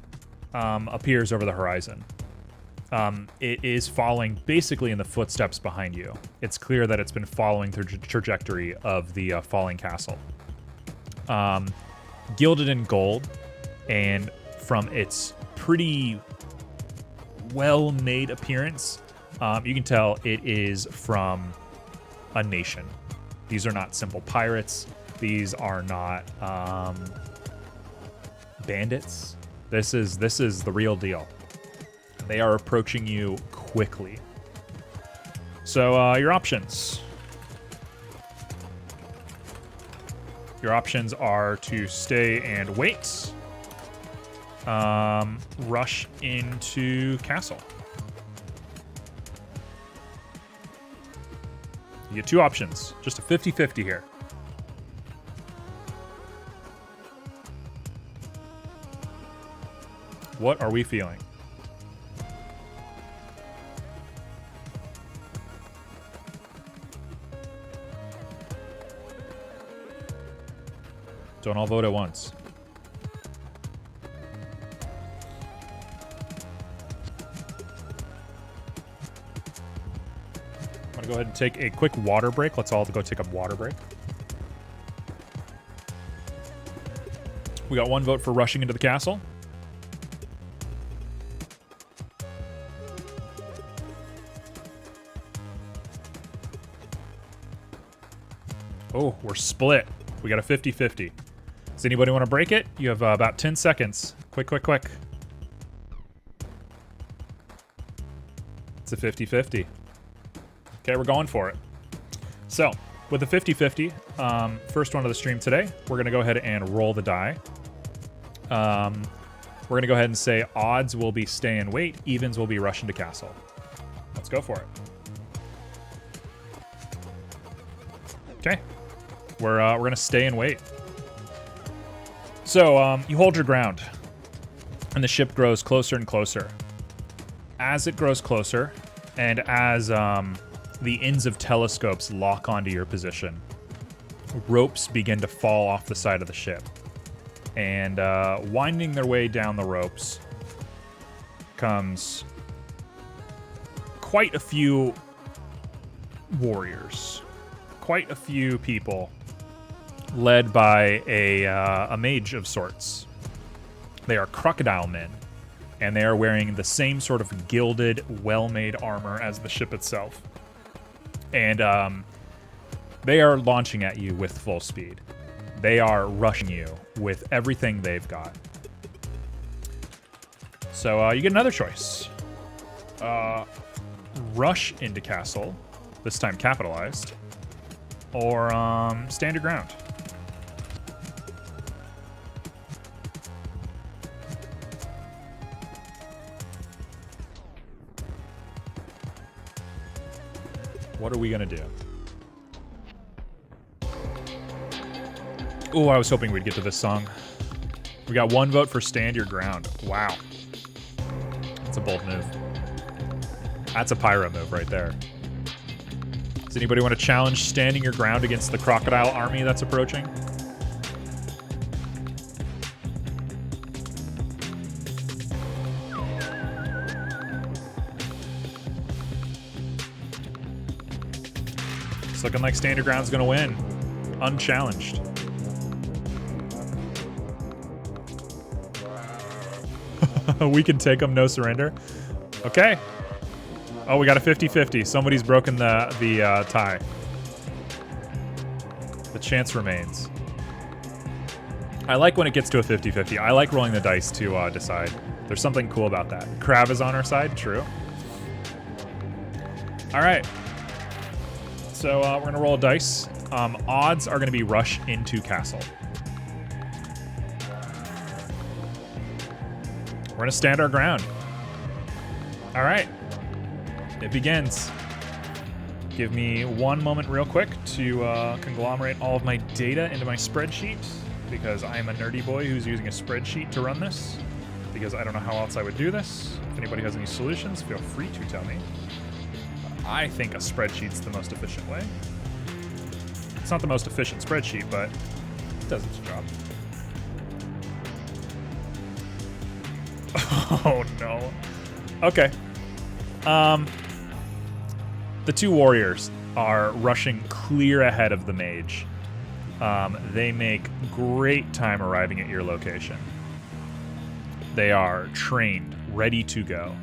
appears over the horizon. It is following basically in the footsteps behind you. It's clear that it's been following the trajectory of the falling castle. Gilded in gold, and from its pretty well-made appearance, you can tell it is from a nation. These are not simple pirates. These are not bandits. This is the real deal. They are approaching you quickly. So your options. Your options are to stay and wait. Rush into castle. You get two options. Just a 50-50 here. What are we feeling? Don't all vote at once. I'm gonna go ahead and take a quick water break. Let's all go take a water break. We got one vote for rushing into the castle. Oh, we're split. We got a 50-50. Does anybody want to break it? You have about 10 seconds. Quick, quick, quick. It's a 50-50. Okay, we're going for it. So, with the 50-50, first one of the stream today, we're going to go ahead and roll the die. We're going to go ahead and say odds will be stay and wait, evens will be rush into castle. Let's go for it. Okay. We're going to stay and wait. So, you hold your ground, and the ship grows closer and closer. As it grows closer, and as the ends of telescopes lock onto your position, ropes begin to fall off the side of the ship. And winding their way down the ropes comes quite a few warriors, quite a few people, led by a mage of sorts. They are crocodile men, and they are wearing the same sort of gilded, well-made armor as the ship itself. And they are launching at you with full speed. They are rushing you with everything they've got. So you get another choice. Rush into castle, this time capitalized, or stand your ground. What are we gonna do? Oh, I was hoping we'd get to this song. We got one vote for stand your ground. Wow. That's a bold move. That's a pyro move right there. Does anybody want to challenge standing your ground against the crocodile army that's approaching? It's looking like stand your ground's gonna win. Unchallenged. We can take them, no surrender. Okay. Oh, we got a 50-50. Somebody's broken the tie. The chance remains. I like when it gets to a 50-50. I like rolling the dice to decide. There's something cool about that. Krav is on our side, true. All right. So we're going to roll a dice. Odds are going to be rush into castle. We're going to stand our ground. All right. It begins. Give me one moment real quick to conglomerate all of my data into my spreadsheet, because I am a nerdy boy who's using a spreadsheet to run this, because I don't know how else I would do this. If anybody has any solutions, feel free to tell me. I think a spreadsheet's the most efficient way. It's not the most efficient spreadsheet, but it does its job. Oh no. Okay. The two warriors are rushing clear ahead of the mage. They make great time arriving at your location. They are trained, ready to go.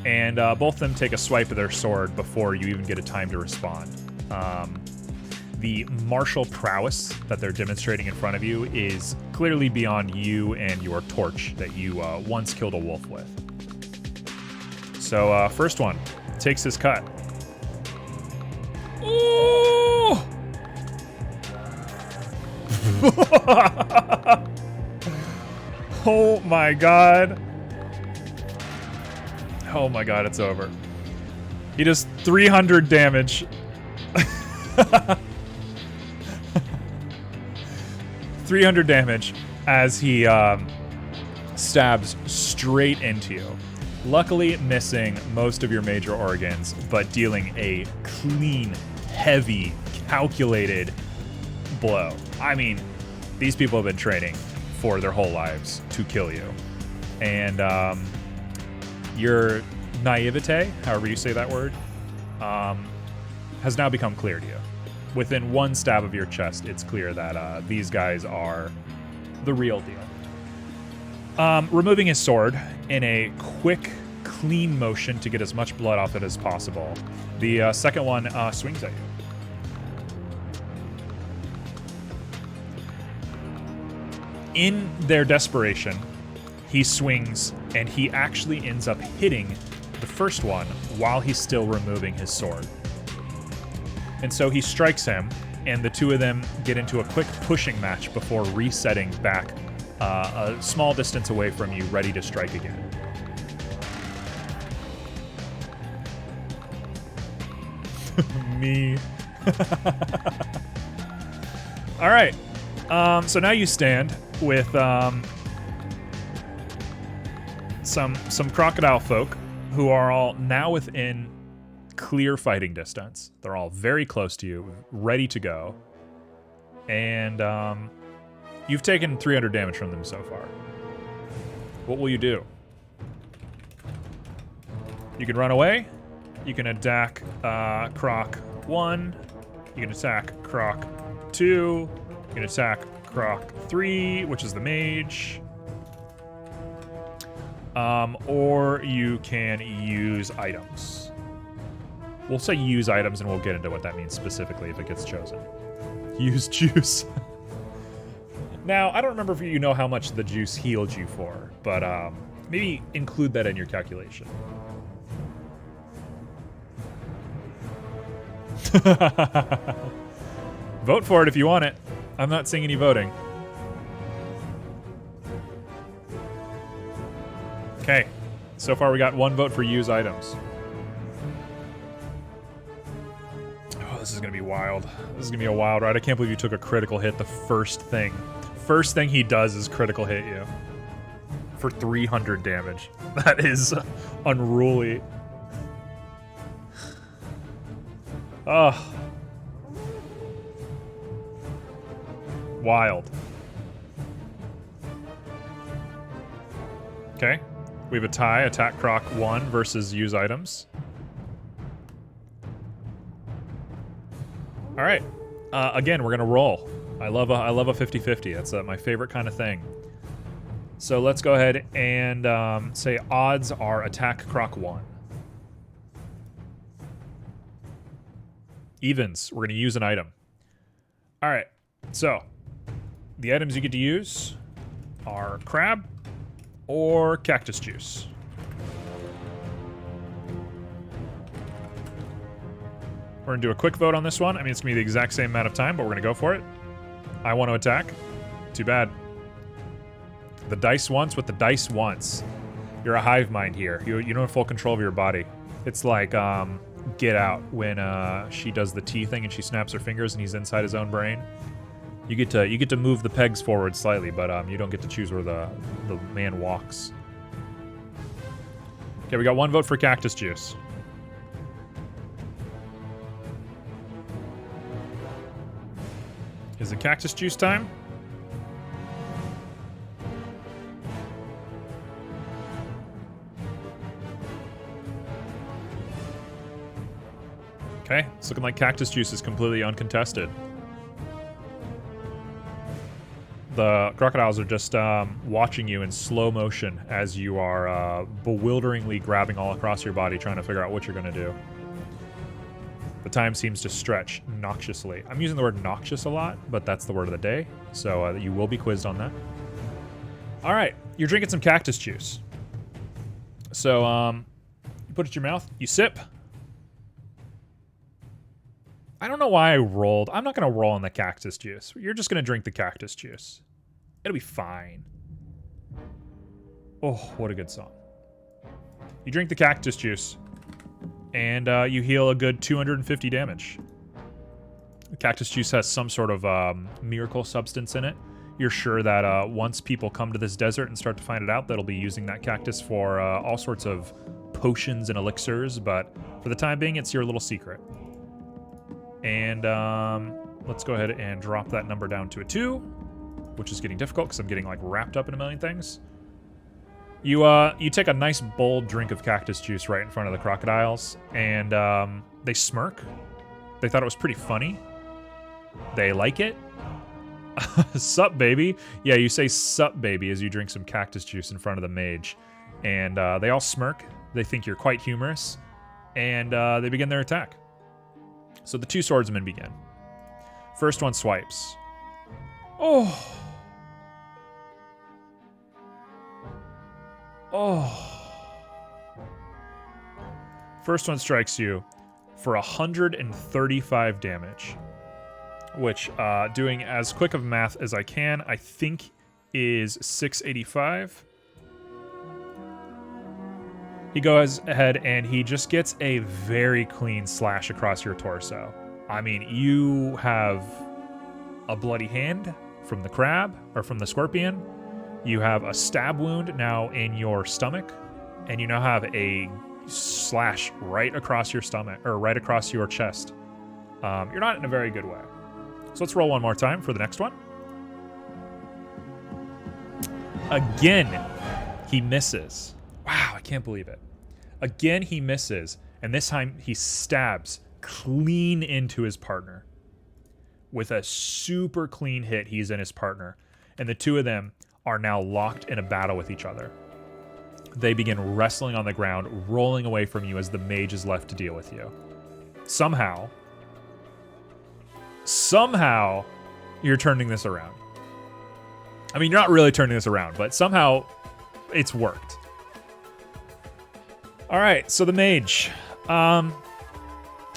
And both of them take a swipe of their sword before you even get a time to respond. The martial prowess that they're demonstrating in front of you is clearly beyond you and your torch that you once killed a wolf with. So first one takes his cut. Ooh! Oh my god. Oh my god, it's over. He does 300 damage. 300 damage as he stabs straight into you. Luckily missing most of your major organs, but dealing a clean, heavy, calculated blow. I mean, these people have been training for their whole lives to kill you. And your naivete, however you say that word, has now become clear to you. Within one stab of your chest, it's clear that these guys are the real deal. Removing his sword in a quick, clean motion to get as much blood off it as possible, the second one swings at you. In their desperation, he swings, and he actually ends up hitting the first one while he's still removing his sword. And so he strikes him, and the two of them get into a quick pushing match before resetting back a small distance away from you, ready to strike again. Me. All right. So now you stand with some crocodile folk who are all now within clear fighting distance. They're all very close to you, ready to go. And you've taken 300 damage from them so far. What will you do? You can run away. You can attack Croc 1. You can attack Croc 2. You can attack Croc 3, which is the mage. Or you can use items. We'll say use items, and we'll get into what that means specifically if it gets chosen. Use juice. Now, I don't remember if you know how much the juice healed you for, but maybe include that in your calculation. Vote for it if you want it. I'm not seeing any voting. Okay, so far we got one vote for use items. Oh, this is gonna be wild. This is gonna be a wild ride. I can't believe you took a critical hit the first thing. First thing he does is critical hit you. For 300 damage. That is unruly. Ugh. Wild. Okay. We have a tie, attack Croc 1 versus use items. All right. Again, we're going to roll. I love a 50-50. That's my favorite kind of thing. So let's go ahead and say odds are attack Croc 1. Evens, we're going to use an item. All right. So the items you get to use are crab or cactus juice. We're going to do a quick vote on this one. I mean, it's going to be the exact same amount of time, but we're going to go for it. I want to attack. Too bad. The dice wants what the dice wants. You're a hive mind here. You don't have full control of your body. It's like Get Out when she does the T thing and she snaps her fingers and he's inside his own brain. You get to move the pegs forward slightly, but you don't get to choose where the man walks. Okay, we got one vote for Cactus Juice. Is it Cactus Juice time? Okay, it's looking like Cactus Juice is completely uncontested. The crocodiles are just watching you in slow motion as you are bewilderingly grabbing all across your body, trying to figure out what you're going to do. The time seems to stretch noxiously. I'm using the word noxious a lot, but that's the word of the day, so you will be quizzed on that. All right, you're drinking some cactus juice. So you put it in your mouth, you sip. I don't know why I rolled. I'm not going to roll on the cactus juice. You're just going to drink the cactus juice. It'll be fine. Oh, what a good song. You drink the cactus juice, and you heal a good 250 damage. The cactus juice has some sort of miracle substance in it. You're sure that once people come to this desert and start to find it out, they'll be using that cactus for all sorts of potions and elixirs, but for the time being, it's your little secret. And let's go ahead and drop that number down to a 2, which is getting difficult because I'm getting like wrapped up in a million things. You take a nice bold drink of cactus juice right in front of the crocodiles, and they smirk. They thought it was pretty funny. They like it. Sup, baby. Yeah, you say sup, baby, as you drink some cactus juice in front of the mage. And they all smirk. They think you're quite humorous. And they begin their attack. So the two swordsmen begin. First one swipes. Oh. Oh. First one strikes you for 135 damage. Which, doing as quick of math as I can, I think is 685. He goes ahead and he just gets a very clean slash across your torso. I mean, you have a bloody hand from the crab, or from the scorpion. You have a stab wound now in your stomach, and you now have a slash right across your stomach, or right across your chest. You're not in a very good way. So let's roll one more time for the next one. Again, he misses. Wow, I can't believe it. Again, he misses, and this time he stabs clean into his partner. With a super clean hit, he's in his partner, and the two of them are now locked in a battle with each other. They begin wrestling on the ground, rolling away from you as the mage is left to deal with you. Somehow, you're turning this around. I mean, you're not really turning this around, but somehow it's worked. All right, so the mage,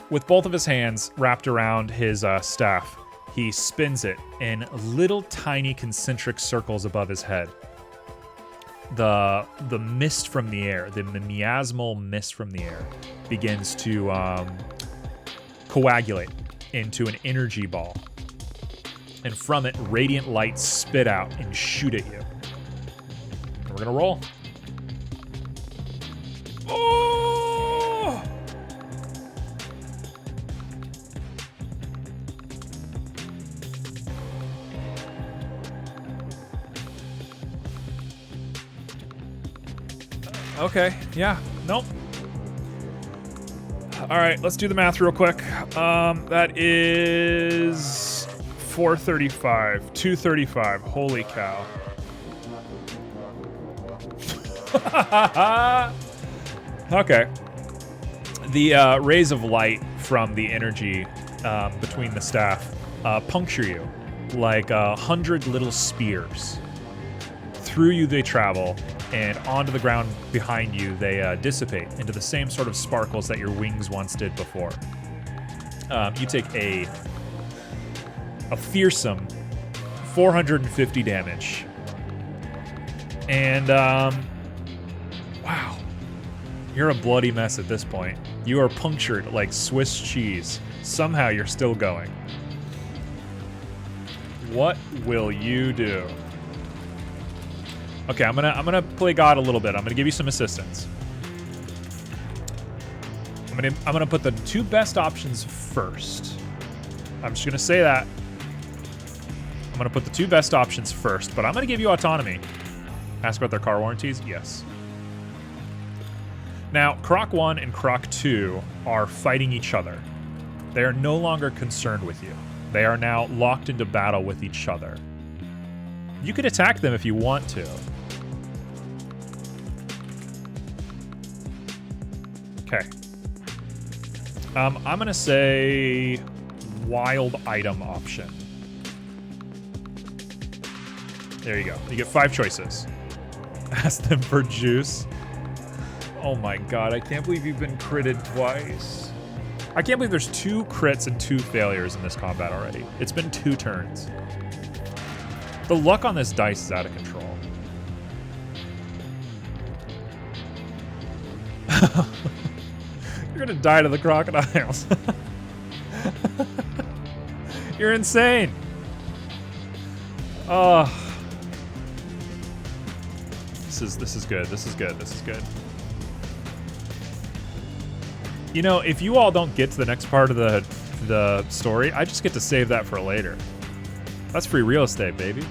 with both of his hands wrapped around his staff, he spins it in little tiny concentric circles above his head. The mist from the air, the miasmal mist from the air, begins to coagulate into an energy ball. And from it, radiant lights spit out and shoot at you. And we're gonna roll. Oh! Okay, yeah, nope. All right, let's do the math real quick. That is 435, 235. Holy cow. Okay. The rays of light from the energy between the staff puncture you like 100 little spears. Through you they travel, and onto the ground behind you they dissipate into the same sort of sparkles that your wings once did before. You take a fearsome 450 damage. And, wow. You're a bloody mess at this point. You are punctured like Swiss cheese. Somehow you're still going. What will you do? Okay, I'm gonna play God a little bit. I'm gonna give you some assistance. I'm gonna put the two best options first. I'm just gonna say that. I'm gonna put the two best options first, but I'm gonna give you autonomy. Ask about their car warranties? Yes. Now, Croc 1 and Croc 2 are fighting each other. They are no longer concerned with you. They are now locked into battle with each other. You could attack them if you want to. Okay. I'm gonna say wild item option. There you go. You get 5 choices. Ask them for juice. Oh my god, I can't believe you've been critted twice. I can't believe there's 2 crits and 2 failures in this combat already. It's been 2 turns. The luck on this dice is out of control. You're gonna die to the crocodiles. You're insane. This is good. This is good. This is good. You know, if you all don't get to the next part of the story, I just get to save that for later. That's free real estate, baby.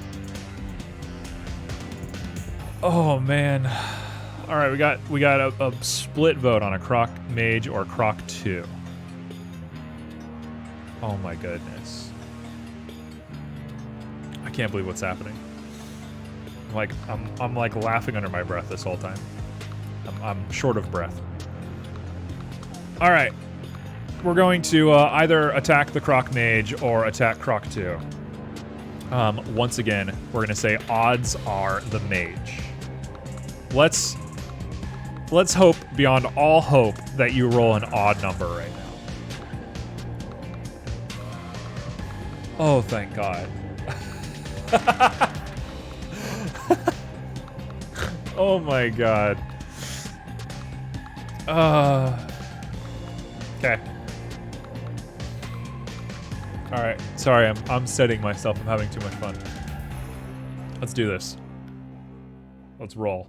Oh man. All right, we got a split vote on a Croc Mage or Croc 2. Oh my goodness. I can't believe what's happening. I'm like laughing under my breath this whole time. I'm short of breath. All right, we're going to either attack the Croc Mage or attack Croc 2. Once again, we're gonna say odds are the Mage. Let's hope beyond all hope that you roll an odd number right now. Oh, thank God. Oh my God. Okay. All right. Sorry, I'm setting myself. I'm having too much fun. Let's do this. Let's roll.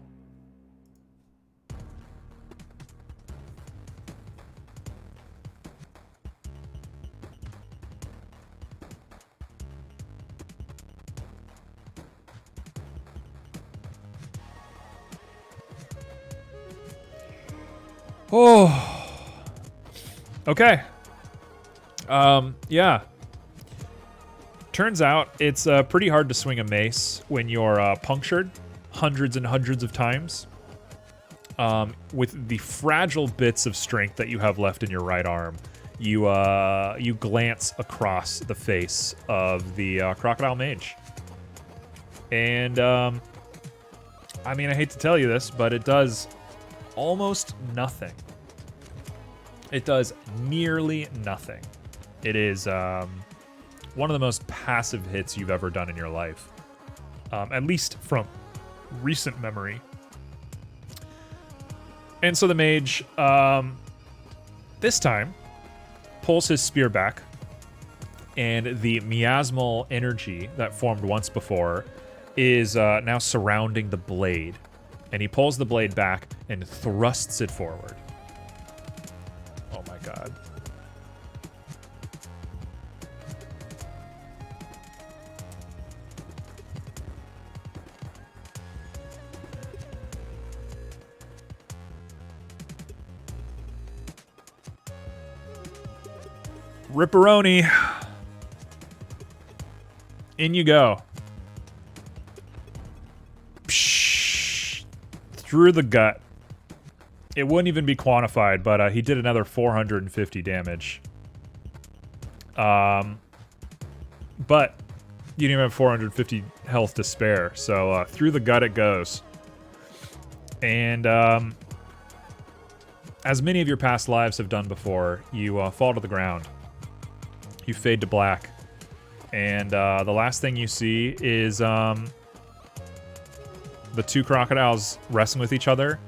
Oh. Okay. Yeah. Turns out it's pretty hard to swing a mace when you're punctured hundreds and hundreds of times. With the fragile bits of strength that you have left in your right arm, you glance across the face of the Crocodile Mage. And, I mean, I hate to tell you this, but it does almost nothing. It does nearly nothing. It is one of the most passive hits you've ever done in your life. At least from recent memory. And so the mage, this time, pulls his spear back, and the miasmal energy that formed once before is now surrounding the blade. And he pulls the blade back and thrusts it forward. Oh my God. Ripperoni. In you go. Psh, through the gut. It wouldn't even be quantified, but he did another 450 damage. But you didn't even have 450 health to spare, so through the gut it goes. And as many of your past lives have done before, you fall to the ground. You fade to black. And the last thing you see is the two crocodiles wrestling with each other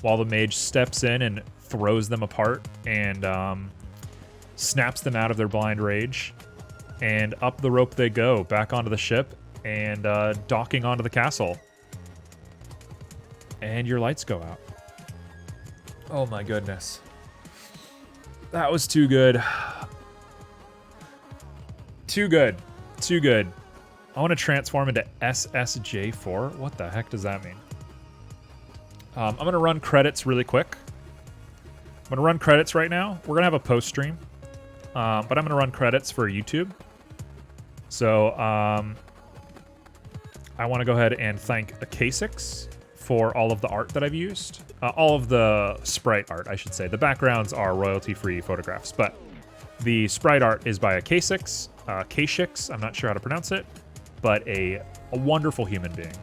while the mage steps in and throws them apart and snaps them out of their blind rage. And up the rope they go, back onto the ship and docking onto the castle. And your lights go out. Oh my goodness. That was too good. Too good. Too good. I want to transform into SSJ4. What the heck does that mean? I'm going to run credits really quick. I'm going to run credits right now. We're going to have a post stream. But I'm going to run credits for YouTube. So I want to go ahead and thank K6 for all of the art that I've used. All of the sprite art, I should say. The backgrounds are royalty-free photographs, but the sprite art is by a K6, K6, I'm not sure how to pronounce it, but a wonderful human being.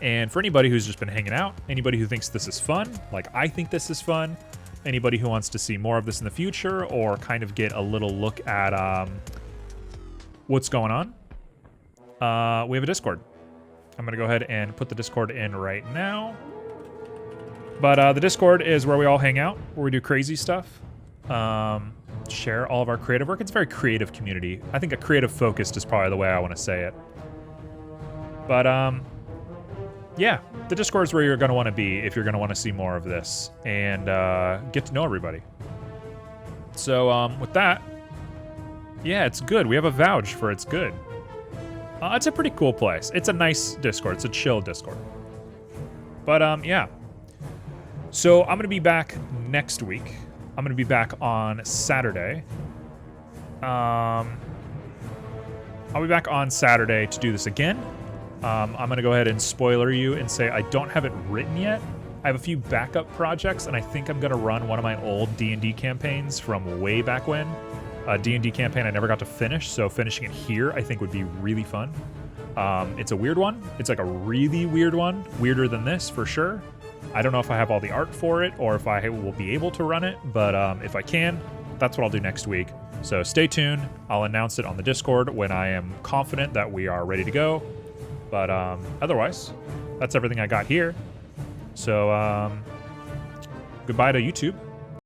And for anybody who's just been hanging out, anybody who thinks this is fun, like I think this is fun, anybody who wants to see more of this in the future or kind of get a little look at what's going on, we have a Discord. I'm going to go ahead and put the Discord in right now. But the Discord is where we all hang out, where we do crazy stuff, share all of our creative work. It's a very creative community. I think a creative focused is probably the way I want to say it. But yeah, the Discord is where you're going to want to be if you're going to want to see more of this and get to know everybody. So with that, yeah, it's good. We have a vouch for it's good. It's a pretty cool place. It's a nice Discord. It's a chill Discord. But yeah. So I'm going to be back next week. I'm going to be back on Saturday. I'll be back on Saturday to do this again. I'm going to go ahead and spoiler you and say I don't have it written yet. I have a few backup projects, and I think I'm going to run one of my old D&D campaigns from way back when. A D&D campaign I never got to finish, so finishing it here I think would be really fun. It's a weird one. It's like a really weird one. Weirder than this, for sure. I don't know if I have all the art for it or if I will be able to run it, but if I can, that's what I'll do next week. So stay tuned. I'll announce it on the Discord when I am confident that we are ready to go. But otherwise, that's everything I got here. So goodbye to YouTube.